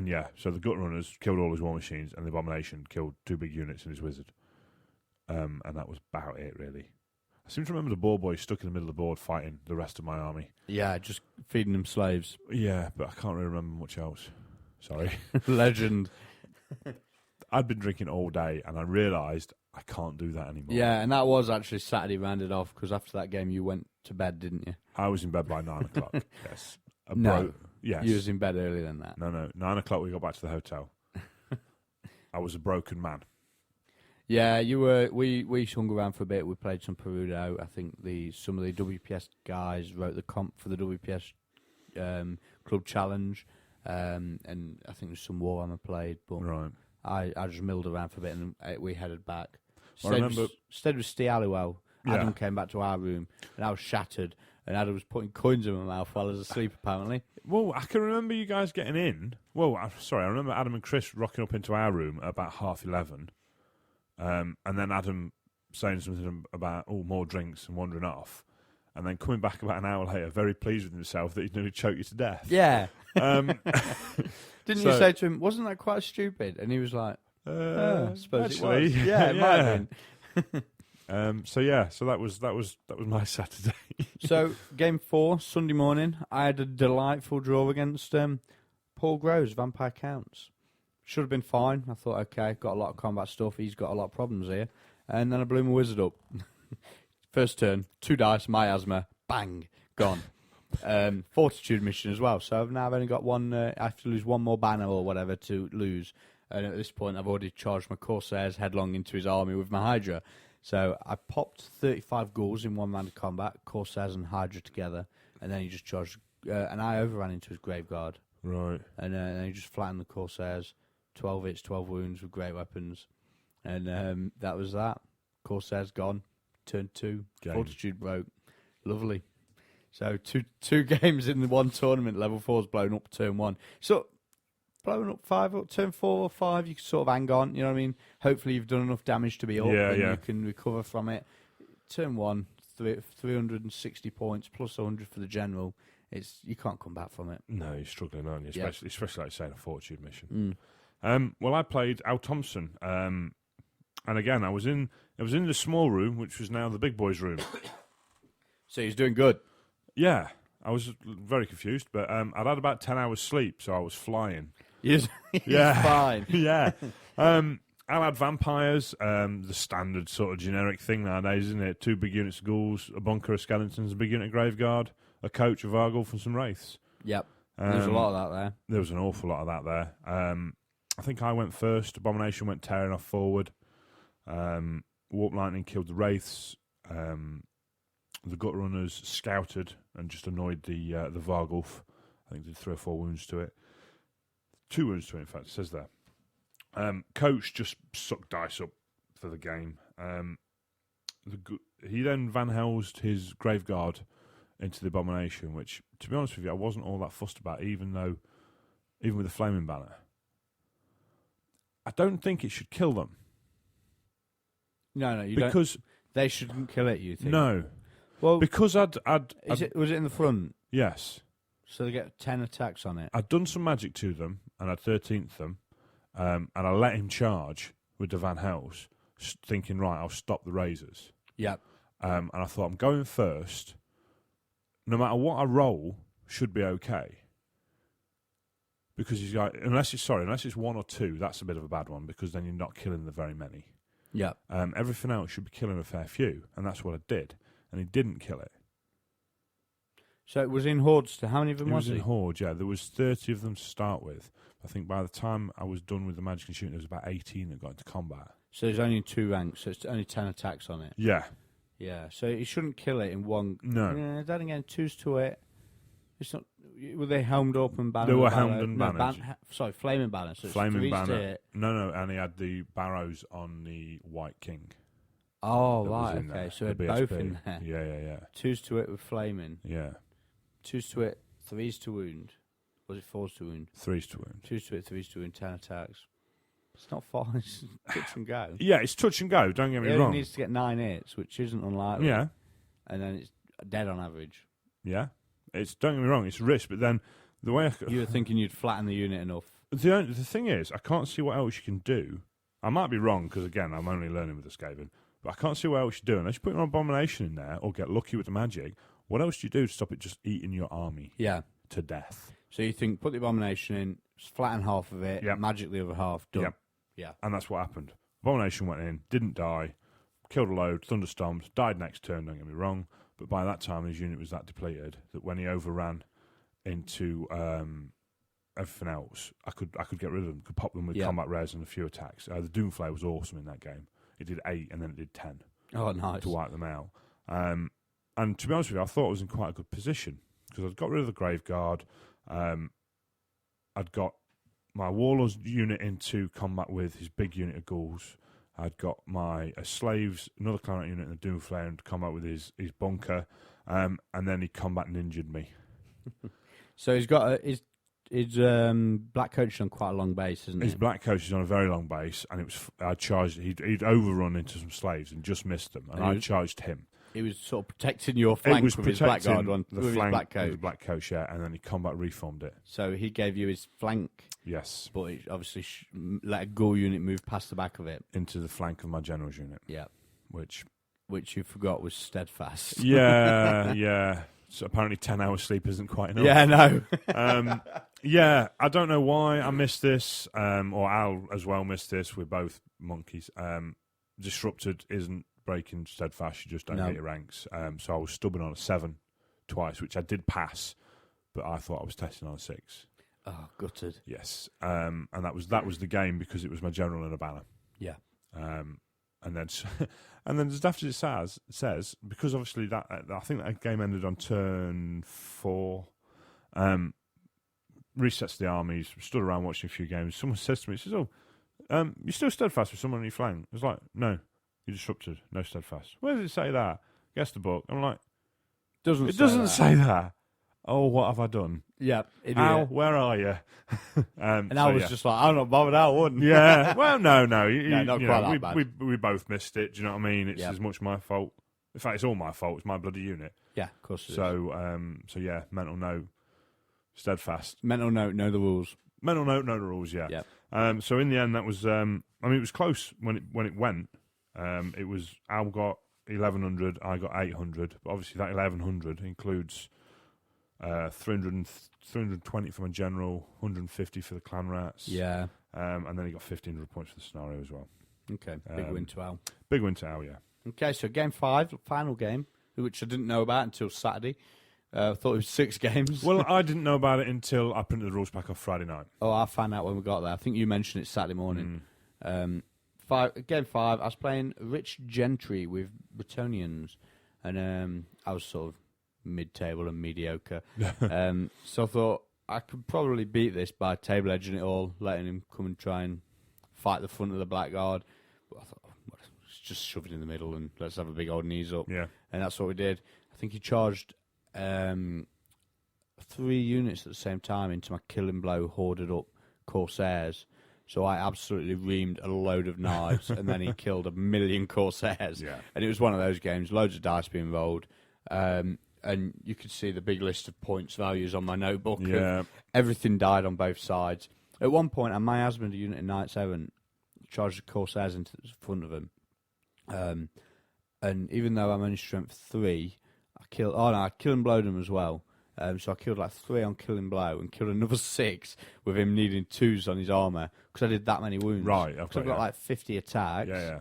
yeah, so the gutter runners killed all his war machines, and the Abomination killed 2 big units and his wizard. And that was about it, really. I seem to remember the ball boy stuck in the middle of the board fighting the rest of my army. Yeah, just feeding them slaves. Yeah, but I can't really remember much else. Sorry. Legend. I'd been drinking all day, and I realised I can't do that anymore. Yeah, and that was actually Saturday rounded off, because after that game you went to bed, didn't you? I was in bed by 9 o'clock. Yes. Yes. You was in bed earlier than that. No. 9 o'clock we got back to the hotel. I was a broken man. Yeah, you were. We hung around for a bit. We played some Perudo. I think some of the WPS guys wrote the comp for the WPS Club Challenge, and I think there's some Warhammer played. But Right. I just milled around for a bit, and we headed back. Stayed with Steve Halliwell. Yeah. Adam came back to our room, and I was shattered. And Adam was putting coins in my mouth while I was asleep, apparently. Well, I can remember you guys getting in. Well, I remember Adam and Chris rocking up into our room at about 11:30. And then Adam saying something about, more drinks and wandering off. And then coming back about an hour later, very pleased with himself that he'd nearly choked you to death. Yeah. Didn't you say to him, wasn't that quite stupid? And he was like, I suppose actually, it was. Yeah, it might have been. So that was my Saturday. So game 4, Sunday morning, I had a delightful draw against Paul Groves, Vampire Counts. Should have been fine. I thought, okay, got a lot of combat stuff. He's got a lot of problems here. And then I blew my wizard up. First turn, 2 dice, miasma, bang, gone. Fortitude mission as well. So now I've only got one. I have to lose one more banner or whatever to lose. And at this point, I've already charged my Corsairs headlong into his army with my Hydra. So I popped 35 ghouls in one round of combat, Corsairs and Hydra together, and then he just charged. And I overran into his Graveguard. Right. And then he just flattened the Corsairs. 12 hits, 12 wounds with great weapons. And that was that. Corsairs gone. Turn 2. Game. Fortitude broke. Lovely. So two games in the one tournament. Level 4's blown up turn 1. So blown up 5 up turn 4 or 5. You can sort of hang on. You know what I mean? Hopefully you've done enough damage to be up and you can recover from it. Turn 1, 360 points plus 100 for the general. You can't come back from it. No, you're struggling, aren't you? Especially like saying a Fortitude mission. Mm. Well, I played Al Thompson, and again, I was in the small room, which was now the big boys' room. So he's doing good. Yeah, I was very confused, but I'd had about 10 hours sleep, so I was flying. He's Yeah. fine. Yeah. Al had vampires, the standard sort of generic thing nowadays, isn't it? 2 big units of ghouls, a bunker of skeletons, a big unit of graveguard, a coach, a Vargulf, and some wraiths. Yep. There's a lot of that there. There was an awful lot of that there. I think I went first. Abomination went tearing off forward. Warp Lightning killed the wraiths. The Gut Runners scouted and just annoyed the Vargulf. I think did 3 or 4 wounds to it. 2 wounds to it, in fact, it says there. Coach just sucked dice up for the game. He then Van Helsed his Graveguard into the Abomination, which, to be honest with you, I wasn't all that fussed about, even with the Flaming Banner. I don't think it should kill them. No, you because don't. They shouldn't kill it, you think? No. Well, Because was it in the front? yes, So they get 10 attacks on it. I'd done some magic to them, and I'd 13th them, and I let him charge with the Van Hels, thinking, right, I'll stop the razors. Yep. And I thought, I'm going first. No matter what I roll, should be okay. Because he's like, unless it's 1 or 2, that's a bit of a bad one, because then you're not killing the very many. Yep. Everything else should be killing a fair few, and that's what I did. And he didn't kill it. So it was in hordes. To how many of them It was was in he? horde, yeah. There was 30 of them to start with. I think by the time I was done with the magic and shooting, there was about 18 that got into combat. So there's only 2 ranks, so it's only 10 attacks on it. Yeah. Yeah, so he shouldn't kill it in one. No. Yeah, then again, 2's to it. It's not. Were they helmed up and bannered? They were helmed and bannered. Flaming banner. So Flaming it's 3's to banner. hit. No, and he had the barrows on the White King. Oh, that was right, in okay. there, So the we had both BSP. in there. Yeah. 2's to it with flaming. Yeah. 2's to it, 3's to wound. Was it 4's to wound? 3's to wound. 2's to it, 3's to wound, 10 attacks. It's not far. It's touch and go. Yeah, it's touch and go, don't get me He wrong. only needs to get 9 hits, which isn't unlikely. Yeah. And then it's dead on average. Yeah. Don't get me wrong, it's risk, but then the way You were thinking you'd flatten the unit enough. the thing is, I can't see what else you can do. I might be wrong, because again, I'm only learning with the Skaven, but I can't see what else you do. Unless you put an Abomination in there, or get lucky with the magic, what else do you do to stop it just eating your army Yeah. to death? So you think, put the Abomination in, flatten half of it, Yep. magic the other half, done. Yep. Yeah. And that's what happened. Abomination went in, didn't die, killed a load, thunderstorms, died next turn, don't get me wrong, but by that time his unit was that depleted that when he overran into everything else, I could get rid of them, could pop them with combat res and a few attacks. The Doomflayer was awesome in that game. It did 8 and then it did 10 Oh, nice. to wipe them out. And to be honest with you, I thought I was in quite a good position because I'd got rid of the Graveguard. I'd got my Warlord's unit into combat with his big unit of ghouls. I'd got my slaves, another Claret unit, and the Doomflayer into combat with his bunker. And then he combat ninja'd me. So he's got his Black Coach is on quite a long base, isn't His it? Black Coach is on a very long base, and I charged. He'd overrun into some slaves and just missed them, and I charged him. He was sort of protecting your flank with his Blackguard one, the with flank his Black with Coach. the Black Coach, yeah, and then he combat reformed it. So he gave you his flank, Yes, but he obviously let a ghoul unit move past the back of it. into the flank of my general's unit, Yeah, which you forgot was steadfast. yeah. So apparently 10 hours sleep isn't quite enough. Yeah, no. Yeah, I don't know why I missed this, or Al as well missed this. We're both monkeys. Disrupted isn't breaking steadfast, you just don't No. get your ranks. So I was stubborn on a 7 twice, which I did pass, but I thought I was testing on a 6. Oh, gutted. Yes, and that was the game because it was my general and a banner. Yeah. And then, and then as daft as it says, because obviously that I think that game ended on turn 4. Resets the armies. Stood around watching a few games. Someone says to me, he says, "Oh, you're still steadfast with someone on your flank." I was like, "No, you disrupted. No steadfast." Where does it say that? Guess the book. I'm like, Doesn't it doesn't say that. Oh, what have I done? Yeah. Idiot. Al, where are you? And I was just like, I'm not bothered. I wouldn't. yeah. Well, no. No, not quite that bad. We both missed it. Do you know what I mean? It's Yeah. as much my fault. In fact, it's all my fault. It's my bloody unit. Yeah, of course. It is. So yeah, mental note, steadfast. Mental note, know the rules. Mental note, know the rules. Yeah. Yeah. So in the end, that was. I mean, it was close when it went. It was Al got 1100, I got 800. But obviously, that 1100 includes 320 from a general, 150 for the clan rats. Yeah. And then he got 1500 points for the scenario as well. Okay. Big win to Al. Big win to Al, yeah. Okay, so game 5, final game, which I didn't know about until Saturday. I thought it was 6 games. Well, I didn't know about it until I printed the rules pack off Friday night. Oh, I found out when we got there. I think you mentioned it Saturday morning. Game 5, I was playing Rich Gentry with Bretonians, and I was sort of mid-table and mediocre. So I thought I could probably beat this by table edging it all, letting him come and try and fight the front of the Blackguard. But I thought, let's just shove it in the middle and let's have a big old knees up. Yeah. And that's what we did. I think he charged 3 units at the same time into my killing blow hoarded up Corsairs. So I absolutely reamed a load of knives, and then he killed 1 million Corsairs. Yeah. And it was one of those games, loads of dice being rolled, and you could see the big list of points values on my notebook. Yeah. Everything died on both sides. At one point, I miasmed a unit in Knight 7, charged the Corsairs into the front of him. And even though I'm only strength 3, I killed and blowed him as well. So I killed like 3 on kill and blow and killed another 6 with him needing 2s on his armour because I did that many wounds. Right, okay. Because I've got like 50 attacks. Yeah.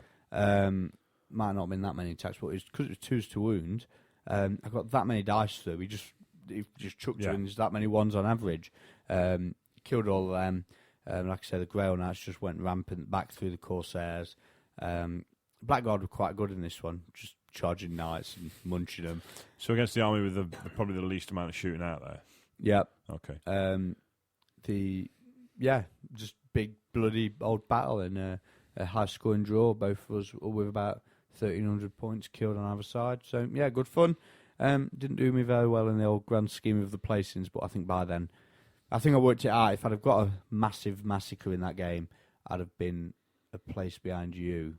Might not have been that many attacks, but it was because it was 2s to wound. I got that many dice through. He just chucked you in. There's that many ones on average. Killed all of them. Like I said, the Grail Knights just went rampant back through the Corsairs. Blackguard were quite good in this one, just charging knights and munching them. So against the army with probably the least amount of shooting out there. Yep. Okay. Just big bloody old battle and a high scoring draw. Both of us with about 1,300 points killed on either side. So yeah, good fun. Didn't do me very well in the old grand scheme of the placings, but I think by then, I worked it out. If I'd have got a massive massacre in that game, I'd have been a place behind you.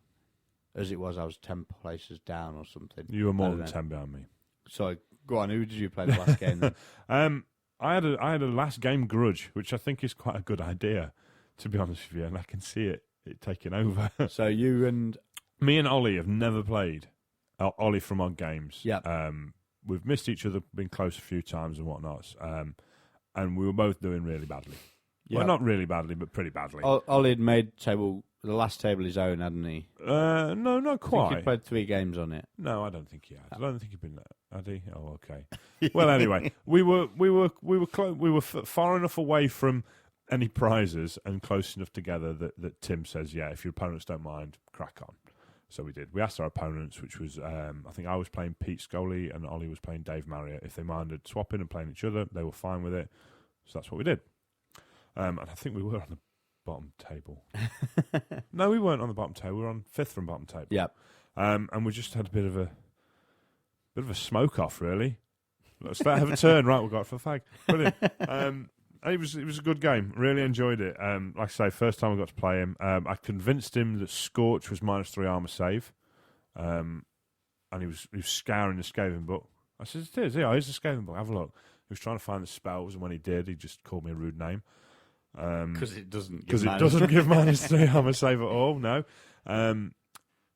As it was, I was 10 places down or something. You were more than 10 behind me. So go on. Who did you play the last game then? I had a last game grudge, which I think is quite a good idea, to be honest with you, and I can see it taking over. So you and me and Ollie have never played. Ollie from Odd Games. Yeah. We've missed each other, been close a few times and whatnot, and we were both doing really badly. Yep. Well, not really badly, but pretty badly. Ollie had made the last table his own, hadn't he? No, not I think quite. he'd played 3 games on it. No, I don't think he had. I don't think he'd been there. Had he? Oh, okay. Well, anyway, we were far enough away from any prizes and close enough together that Tim says, yeah, if your opponents don't mind, crack on. So we did. We asked our opponents, which was, I think I was playing Pete Scully and Ollie was playing Dave Marriott. If they minded swapping and playing each other, they were fine with it. So that's what we did. And I think we were on the bottom table. No, we weren't on the bottom table. We were on 5th from bottom table. Yep. And we just had a bit of a smoke off, really. Let's have a turn. Right, we've got it for the fag. Brilliant. It was a good game. Really enjoyed it. Like I say, first time I got to play him. I convinced him that Scorch was -3 armor save, and he was scouring the Skaven book. I said, "It is. Yeah, here's the Skaven book. Have a look." He was trying to find the spells, and when he did, he just called me a rude name. Because it doesn't give -3 armor save at all. No.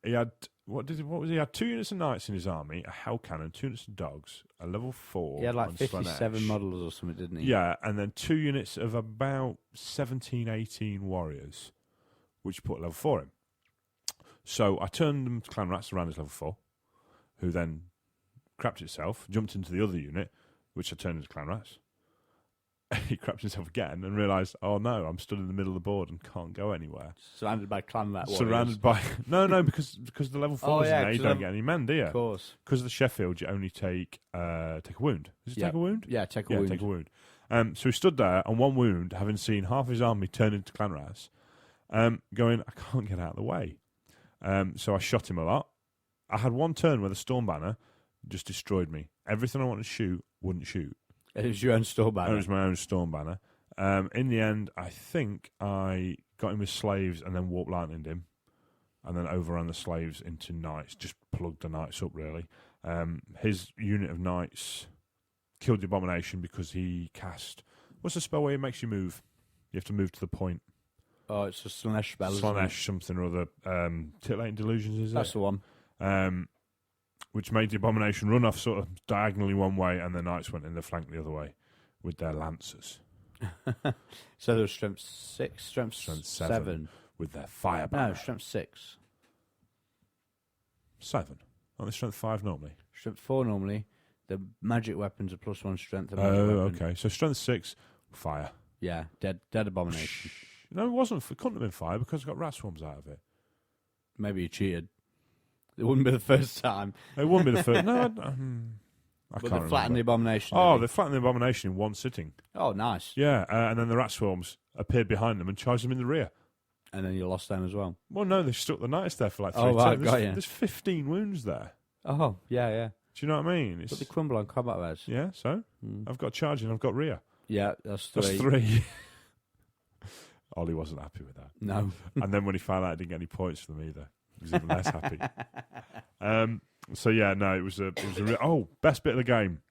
He had what was he? He had 2 units of knights in his army, a hell cannon, 2 units of dogs, a level 4. He had like on 57 Slaanesh. models or something, didn't he? Yeah, and then 2 units of about 17, 18 warriors, which put level 4 in. So I turned them to Clan Rats around as level 4, who then crapped itself, jumped into the other unit, which I turned into Clan Rats. He crapped himself again and realised, oh no, I'm stood in the middle of the board and can't go anywhere. Surrounded by clan rat warriors. Surrounded by... No, because the level 4s in there, you don't get any men, do you? Of course. Because of the Sheffield, you only take a wound. Does it take a wound? Yeah, take a wound. Take a wound. So he stood there on one wound, having seen half his army turn into Clan Rats, going, I can't get out of the way. So I shot him a lot. I had one turn where the Storm Banner just destroyed me. Everything I wanted to shoot wouldn't shoot. It was your own Storm Banner. It was my own Storm Banner. In the end, I think I got him with slaves and then warp lightninged him, and then overran the slaves into knights. Just plugged the knights up, really. His unit of knights killed the Abomination because he cast... What's the spell where it makes you move? You have to move to the point. Oh, it's a Slanesh spell, Slanesh something or other. Titillating Delusions, is it? That's the one. Which made the Abomination run off sort of diagonally one way, and the knights went in the flank the other way with their lancers. So there was strength 6, strength 7. With their fire banner. No, strength 6. 7. Aren't they strength 5 normally? Strength 4 normally. The magic weapons are +1 strength. Okay. So strength 6, fire. Yeah, dead Abomination. No, it wasn't. It couldn't have been fire because I got rat swarms out of it. Maybe you cheated. It wouldn't be the first time. It wouldn't be the first. No, I can't But they remember. flattened the Abomination. Oh, they flattened the Abomination in one sitting. Oh, nice. Yeah, and then the rat swarms appeared behind them and charged them in the rear. And then you lost them as well. Well, no, they stuck the knights there for like 3 Oh, right, turns. got you. There's 15 wounds there. Oh, yeah. Do you know what I mean? But they crumble on combat res. Yeah, so I've got charge and I've got rear. Yeah, that's 3. That's 3. Ollie wasn't happy with that. No. And then when he found out I didn't get any points for them either, he was even less happy. So yeah, no, it was a best bit of the game,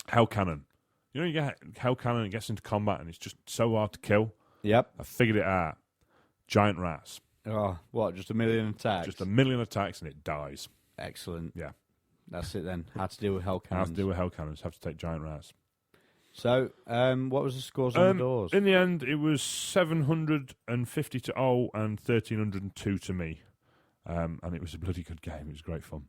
Hell Cannon. You know, you get Hell Cannon, it gets into combat and it's just so hard to kill. Yep. I figured it out. Giant rats. Oh, what? Just 1 million attacks? Just 1 million attacks and it dies. Excellent. Yeah. That's it then. How to deal with Hell Cannons. How to deal with Hell Cannons. Have to take giant rats. So, what was the scores on the doors? In the end, it was 750 to Ol and 1,302 to me. And it was a bloody good game. It was great fun.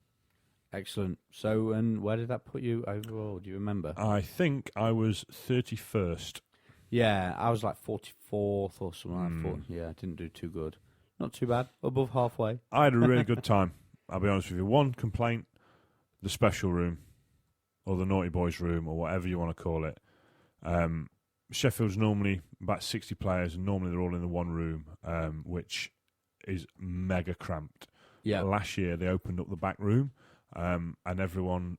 Excellent. So, and where did that put you overall? Do you remember? I think I was 31st. Yeah, I was like 44th or something like that. Yeah, I didn't do too good. Not too bad. Above halfway. I had a really good time. I'll be honest with you. One complaint, the special room, or the Naughty Boys room, or whatever you want to call it. Sheffield's normally about 60 players, and normally they're all in the one room, which is mega cramped. Yeah. Last year they opened up the back room, and everyone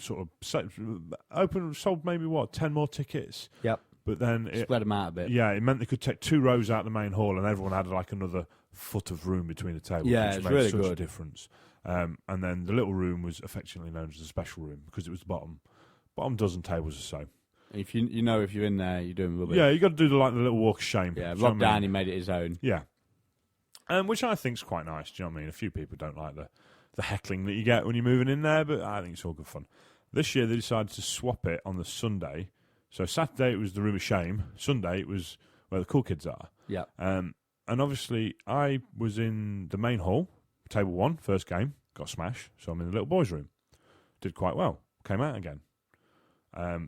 sort of sold maybe 10 more tickets. Yep. But then Spread them out a bit. Yeah, it meant they could take 2 rows out the main hall, and everyone had like another foot of room between the tables. Yeah, which it's made really such a good. difference. And then the little room was affectionately known as the special room because it was the bottom dozen tables or so. If you know if you're in there, you're doing rubbish. Yeah, you got to do the little walk of shame. Yeah, Do you know Rob what I mean? Downey made it his own. Yeah, which I think's quite nice. Do you know what I mean? A few people don't like the heckling that you get when you're moving in there, but I think it's all good fun. This year they decided to swap it on the Sunday. So Saturday it was the room of shame. Sunday it was where the cool kids are. Yeah. And obviously I was in the main hall, table 1, first game, got smashed. So I'm in the little boys' room. Did quite well. Came out again.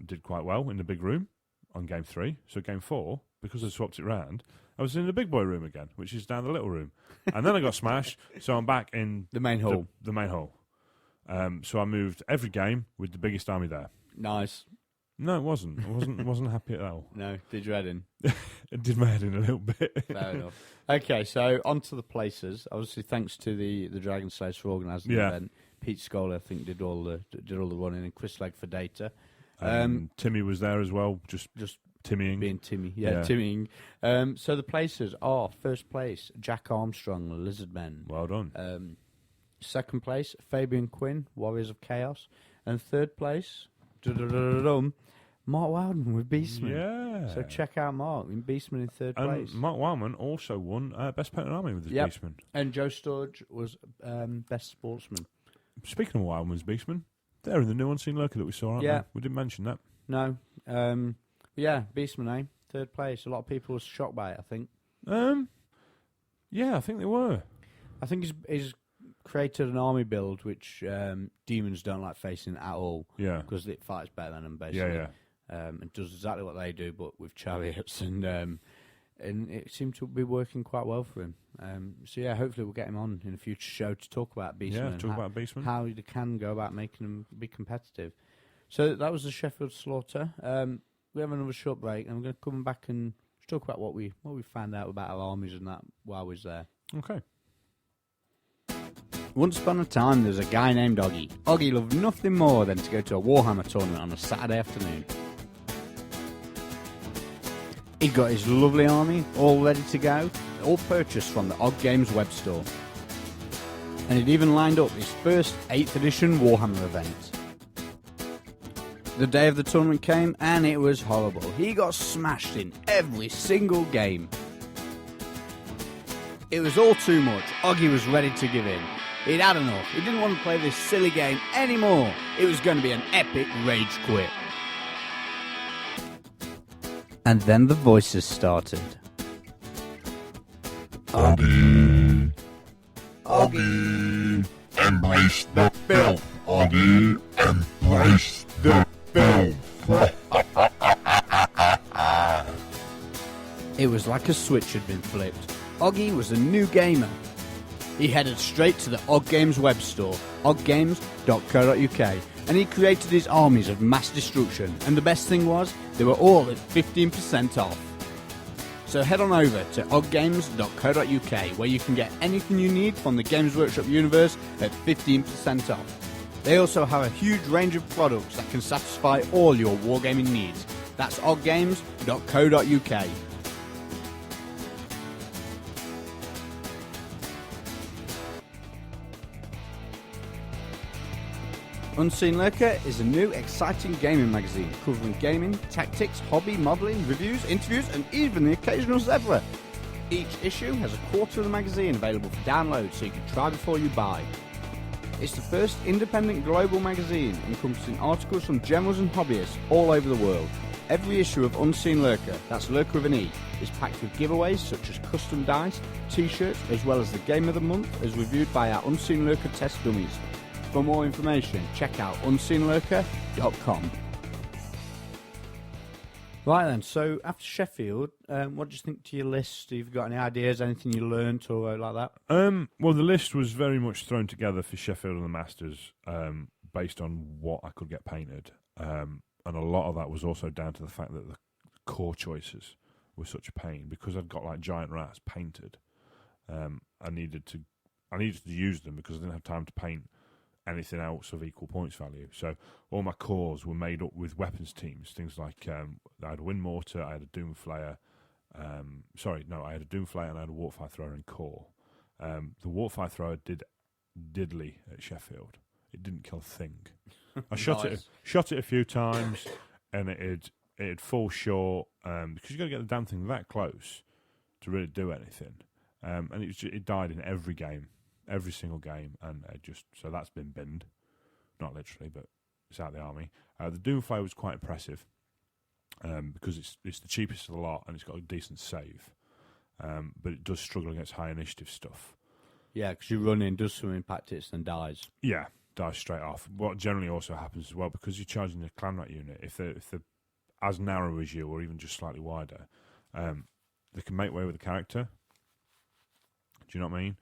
Did quite well in the big room on game 3. So game 4, because I swapped it round, I was in the big boy room again, which is down the little room. And then I got smashed, so I'm back in The main hall. The main hall. So I moved every game with the biggest army there. Nice. No, it wasn't. I wasn't happy at all. No, did your head in? It did my head in a little bit. Fair enough. Okay, so on to the places. Obviously, thanks to the Dragon Slayers for organising the event. Pete Scully, I think, did all the running, and Chris Legg for data. Timmy was there as well, just timmying. Being Timmy, timmying. So the places are, first place, Jack Armstrong, Lizardmen. Well done. Second place, Fabian Quinn, Warriors of Chaos. And third place, Mark Wildman with Beastman. Yeah. So check out Mark in Beastman in third place. Mark Wildman also won Best Painted Army with his Yep. Beastman. And Joe Sturge was Best Sportsman. Speaking of Wildman's Beastman, they're in the new Unseen Lurker that we saw, aren't Yeah. they? We didn't mention that. No. Yeah, Beastman, third place. A lot of people were shocked by it, I think. Yeah, I think they were. I think he's created an army build which demons don't like facing at all Yeah. because it fights better than them, basically. Yeah, yeah. And does exactly what they do, but with chariots, and it seemed to be working quite well for him. So yeah, hopefully we'll get him on in a future show to talk about Beastmen. Yeah, and talk about Beastmen. how you can go about making them be competitive. So that was the Sheffield Slaughter. We have another short break, and we're going to come back and talk about what we found out about our armies and that while we was there. Okay. Once upon a time, there was a guy named Oggy. Oggy loved nothing more than to go to a Warhammer tournament on a Saturday afternoon. He'd got his lovely army all ready to go, all purchased from the Og Games web store. And he'd even lined up his first 8th edition Warhammer event. The day of the tournament came, and it was horrible. He got smashed in every single game. It was all too much. Oggy was ready to give in. He'd had enough. He didn't want to play this silly game anymore. It was going to be an epic rage quit. And then the voices started. Oggy, embrace the filth. Oggy, embrace the filth. It was like a switch had been flipped. Oggy was a new gamer. He headed straight to the Og Games web store, oggames.co.uk, and he created his armies of mass destruction, and the best thing was, they were all at 15% off. So head on over to oggames.co.uk, where you can get anything you need from the Games Workshop universe at 15% off. They also have a huge range of products that can satisfy all your wargaming needs. That's oggames.co.uk. Unseen Lurker is a new, exciting gaming magazine covering gaming, tactics, hobby, modelling, reviews, interviews, and even the occasional zebra. Each issue has a quarter of the magazine available for download, so you can try before you buy. It's the first independent global magazine encompassing articles from generals and hobbyists all over the world. Every issue of Unseen Lurker, that's Lurker with an E, is packed with giveaways such as custom dice, t-shirts, as well as the Game of the Month as reviewed by our Unseen Lurker test dummies. For more information, check out unseenlurker.com. Right then, so after Sheffield, what do you think to your list? Have you got any ideas, anything you learnt or like that? Well, the list was very much thrown together for Sheffield and the Masters based on what I could get painted. And a lot of that was also down to the fact that the core choices were such a pain. Because I'd got like giant rats painted, I needed to use them because I didn't have time to paint anything else of equal points value. So all my cores were made up with weapons teams, things like I had a Wind Mortar, I had a Doomflayer, I had a Doomflayer and I had a Warfire Thrower in core. The Warfire Thrower did diddly at Sheffield. It didn't kill a thing. I shot it a few times and it'd fall short because you got to get the damn thing that close to really do anything. And it died in every game. Every single game, and so that's been binned. Not literally, but it's out of the army. The Doomflayer was quite impressive because it's the cheapest of the lot and it's got a decent save, but it does struggle against high initiative stuff. Yeah, because you run in, does some impact hits, and dies. Yeah, dies straight off. What generally also happens as well, because you're charging the clan rat unit, if they're as narrow as you or even just slightly wider, they can make way with the character. Do you know what I mean?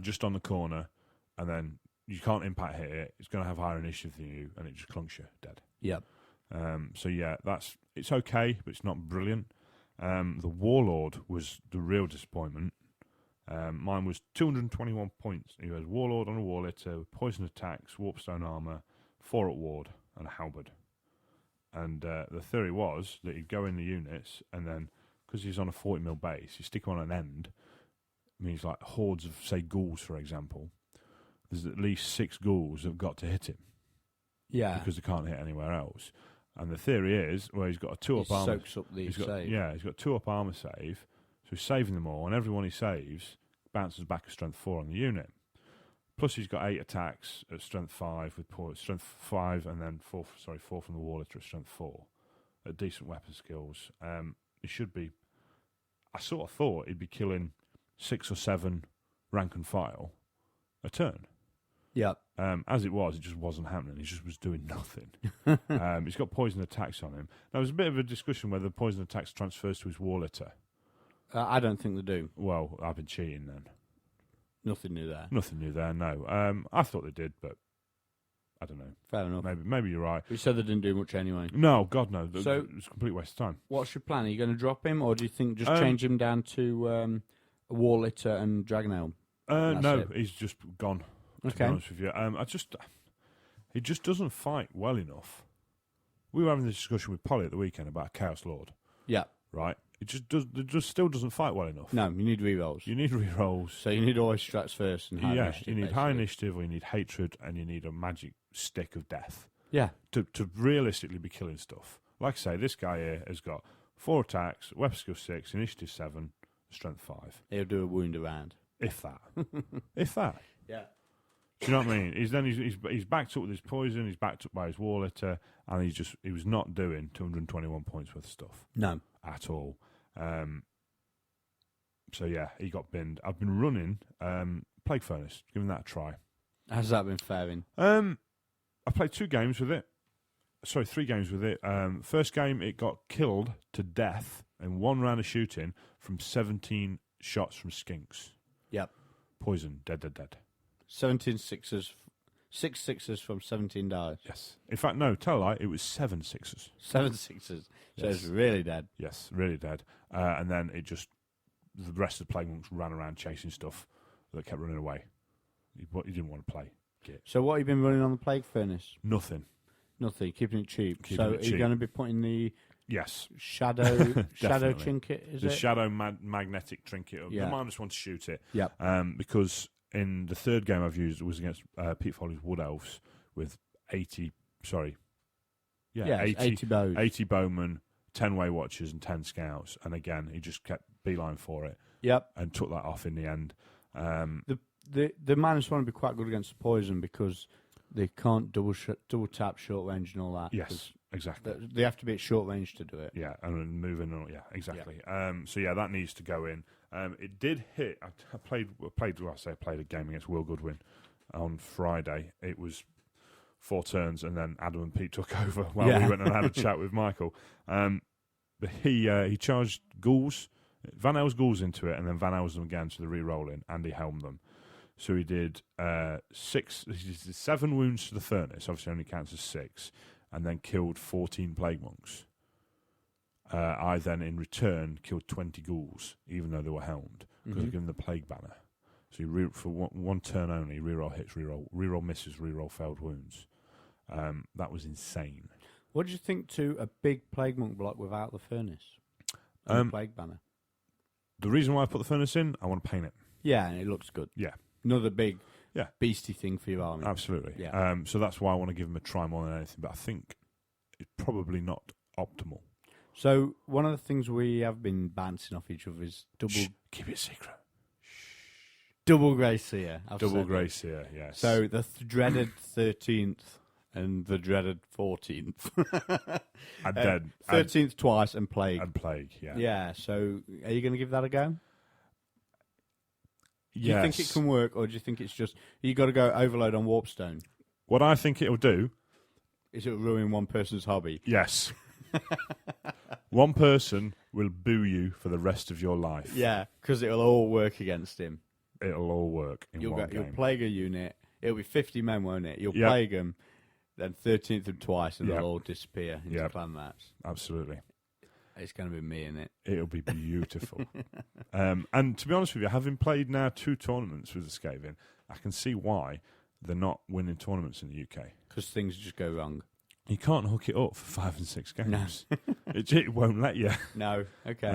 Just on the corner, and then you can't impact hit it. It's going to have higher initiative than you, and it just clunks you dead. Yep. So yeah, it's okay, but it's not brilliant. The Warlord was the real disappointment. Mine was 221 points. He was Warlord on a Warlitter, poison attacks, Warpstone armor, 4 at ward, and a halberd. And the theory was that he'd go in the units, and then because he's on a 40mm base, you stick him on an end. Means like hordes of, say, ghouls, for example. There's at least 6 ghouls that have got to hit him. Yeah. Because they can't hit anywhere else. And the theory is, well, he's got a 2-up armor. Soaks up the save. Yeah, he's got 2-up armor save. So he's saving them all, and everyone he saves bounces back a strength 4 on the unit. Plus he's got 8 attacks at strength 5 with strength 5 and then 4 from the Warlitter at strength 4 at decent weapon skills. He should be. I sort of thought he'd be killing 6 or 7 rank and file a turn. Yeah. As it was, it just wasn't happening. He just was doing nothing. He's got poison attacks on him. Now, there's a bit of a discussion whether poison attacks transfers to his war litter. I don't think they do. Well, I've been cheating then. Nothing new there. Nothing new there, no. I thought they did, but I don't know. Fair enough. Maybe you're right. We said they didn't do much anyway. No, God, no. So- It's a complete waste of time. What's your plan? Are you going to drop him, or do you think just Um, change him down to a War Litter and Dragon Elm? That's No, it. he's just gone. To be Okay. honest with you, he just doesn't fight well enough. We were having this discussion with Polly at the weekend about Chaos Lord, Yeah. right? It just still doesn't fight well enough. No, you need rerolls. You need rerolls. So you need always strats first and high Yeah, initiative, you need basically. high initiative, or you need hatred, and you need a magic stick of death Yeah. to realistically be killing stuff. Like I say, this guy here has got 4 attacks, weapon skill 6, initiative 7, strength 5. He'll do a wound around. If that. If that. Yeah. Do you know what I mean? He's backed up with his poison. He's backed up by his war litter, and he was not doing 221 points worth of stuff No. at all. So yeah, he got binned. I've been running Plague Furnace, giving that a try. How's that been faring? I played 2 games with it. Sorry, 3 games with it. First game, it got killed to death in 1 round of shooting from 17 shots from skinks. Yep. Poison, dead. 17 sixes. 6 sixes from 17 dice. Yes. In fact, no, tell a lie, it was 7 sixes. 7 sixes. So Yes. it's really dead. Yes, really dead. And then the rest of the Plague Monks ran around chasing stuff that kept running away. He didn't want to play. So what have you been running on the Plague Furnace? Nothing. Nothing. Keeping it cheap. Keeping so it are you cheap. going to be putting the Yes. shadow Definitely. trinket? Is The it? shadow magnetic trinket. Yeah. The -1 to shoot it. Yep. Because in the 3rd game I've used, it was against Pete Foley's Wood Elves with 80 bows. 80 bowmen, 10 Way Watchers and 10 scouts. And again, he just kept beeline for it Yep. and took that off in the end. The -1 would be quite good against poison because they can't double tap short range and all that. Yes, exactly. They have to be at short range to do it. Yeah, and then moving on. Yeah, exactly. So yeah, that needs to go in. It did hit. I played a game against Will Goodwin on Friday. It was 4 turns, and then Adam and Pete took over while we went and had a chat with Michael. But he charged ghouls, Van El's ghouls into it, and then Van El's them again to the re-rolling, and he helmed them. So he did 7 wounds to the furnace, obviously only counts as 6, and then killed 14 Plague Monks. I then, in return, killed 20 ghouls, even though they were helmed, because I gave them the Plague Banner. So for one turn only, reroll hits, reroll misses, reroll failed wounds. That was insane. What do you think to a big Plague Monk block without the furnace? And the Plague Banner. The reason why I put the furnace in, I want to paint it. Yeah, and it looks good. Yeah. Another big Yeah. beastie thing for your army. Absolutely. Yeah. So that's why I want to give him a try more than anything, but I think it's probably not optimal. So one of the things we have been bouncing off each other is Keep it secret. double Grey Seer. Double Grey Seer, yes. So the dreaded 13th and the dreaded 14th. And dead. 13th twice and Plague. And Plague, yeah. Yeah, so are you going to give that a go? Do you Yes. think it can work, or do you think it's just you got to go overload on Warpstone? What I think it'll do, Is it ruin one person's hobby? yes. One person will boo you for the rest of your life. Yeah, because it'll all work against him. It'll all work in You'll one game. plague a unit. It'll be 50 men, won't it? You'll Yep. plague them, then 13th them twice, and Yep. they'll all disappear into Yep. clan mats. Absolutely. It's going to be me in it. It'll be beautiful. And to be honest with you, having played now 2 tournaments with the Skaven, I can see why they're not winning tournaments in the UK. Because things just go wrong. You can't hook it up for 5 and 6 games. It won't let you. No, okay.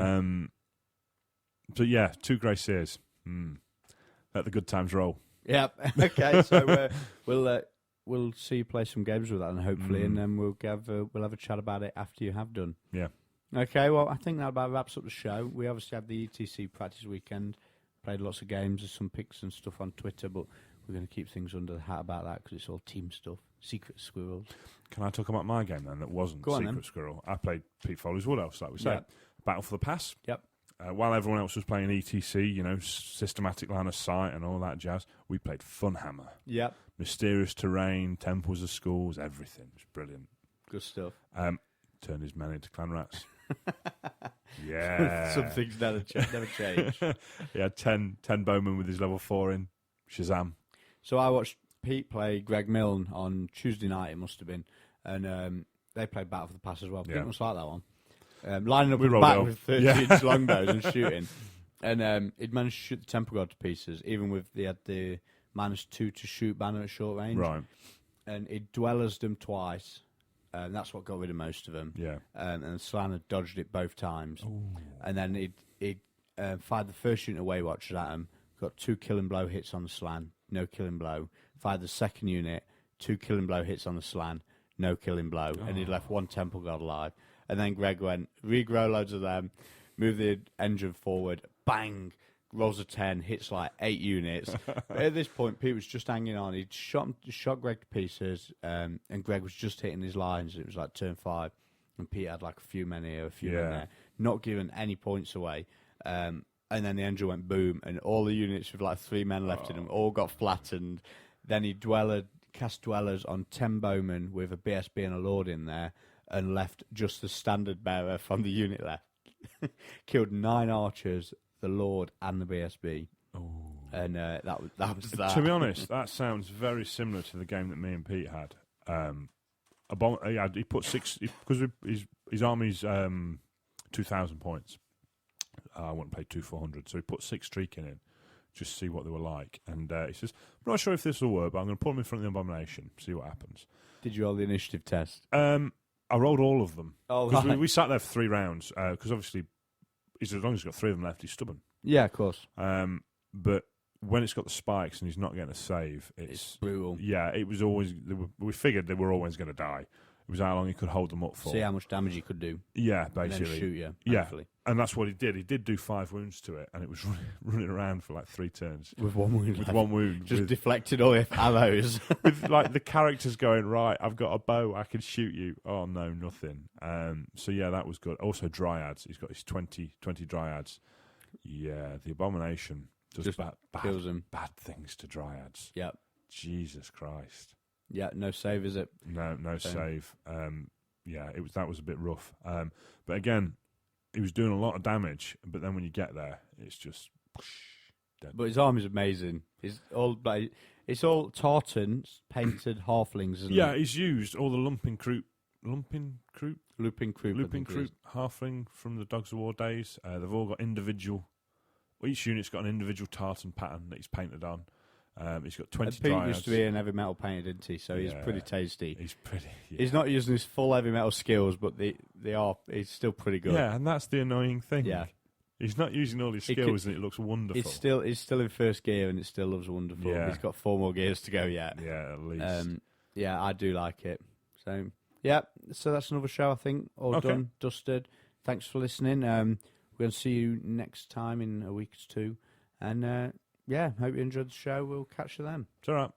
So yeah, 2 Grey Seers. Let the good times roll. Yep. Okay, so we'll see you play some games with that, and hopefully, and then we'll have a chat about it after you have done. Yeah. Okay, well, I think that about wraps up the show. We obviously had the ETC practice weekend, played lots of games, there's some pics and stuff on Twitter, but we're going to keep things under the hat about that because it's all team stuff. Secret Squirrels. Can I talk about my game then that wasn't Go on, Secret then. Squirrel? I played Pete Foley's Wood Elves, like we said. Yep. Battle for the Pass. Yep. while everyone else was playing ETC, systematic line of sight and all that jazz, we played Funhammer. Yep. Mysterious terrain, temples of schools, everything. It was brilliant. Good stuff. Turned his men into clan rats. Yeah. Some things never change. He had 10 bowmen with his level 4 in. Shazam. So I watched Pete play Greg Milne on Tuesday night, it must have been, and they played Battle for the Pass as well. Pete must like that one. Lining up We with rolled back it with off. 30-inch longbows and shooting. And he'd managed to shoot the Temple God to pieces, even with they had the -2 to shoot banner at short range. Right. And he'd dwellers them twice. That's what got rid of most of them. Yeah. And Slan had dodged it both times. Ooh. And then he'd fired the first unit of Way Watchers at him, got 2 killing blow hits on the Slan, no killing blow. Fired the second unit, 2 killing blow hits on the Slan, no killing blow. And he'd left 1 Temple God alive. And then Greg went, regrow loads of them, move the engine forward, bang, rolls a 10, hits like 8 units. But at this point, Pete was just hanging on. He'd shot Greg to pieces, and Greg was just hitting his lines. It was like turn 5, and Pete had like a few men here, a few men there, not giving any points away. And then the engine went boom, and all the units with like 3 men left in them all got flattened. Then he cast dwellers on 10 bowmen with a BSB and a Lord in there, and left just the standard bearer from the unit left. Killed 9 archers, the Lord, and the BSB. Oh. And that was that. To be honest, that sounds very similar to the game that me and Pete had. He put 6 because his army's 2,000 points. I wouldn't play 400, so he put 6 streaking in, just to see what they were like. And he says, "I'm not sure if this will work, but I'm going to put them in front of the Abomination, see what happens." Did you roll the initiative test? I rolled all of them. Oh, because right. we sat there for 3 rounds. Because obviously, as long as he's got 3 of them left, he's stubborn. Yeah, of course. But when it's got the spikes and he's not getting a save, it's brutal. Yeah, it was always. We figured they were always going to die. It was how long he could hold them up for. See how much damage he could do. Yeah, And basically. then shoot you. Yeah, Hopefully. and that's what he did. He did do 5 wounds to it, and it was running around for like 3 turns. With 1 wound. With left. 1 wound. Just deflected all the arrows. With like the characters going, right, I've got a bow, I can shoot you. Oh no, nothing. So yeah, that was good. Also Dryads. He's got his 20 Dryads. Yeah, the Abomination does kills him. bad things to Dryads. Yep. Jesus Christ. Yeah, no save, is it? No save. Yeah, that was a bit rough. But again, he was doing a lot of damage. But then when you get there, it's just dead. But his army's amazing. It's all tartans, painted halflings, isn't Yeah, it? he's used all the looping croup, Looping Croup, halfling from the Dogs of War days. They've all got individual. Each unit's got an individual tartan pattern that he's painted on. He's got 20 Pete Dryads. used to be an heavy metal painter, didn't he? So he's pretty tasty. He's pretty. Yeah. He's not using his full heavy metal skills, but he's still pretty good. Yeah, and that's the annoying thing. Yeah. He's not using all his skills, and it looks wonderful. He's still in first gear, and it still looks wonderful. Yeah. He's got 4 more gears to go yet. Yeah, at least. Yeah, I do like it. So yeah, so that's another show. I think all done, dusted. Thanks for listening. We're going to see you next time in a week or 2, and yeah, hope you enjoyed the show. We'll catch you then. It's all right.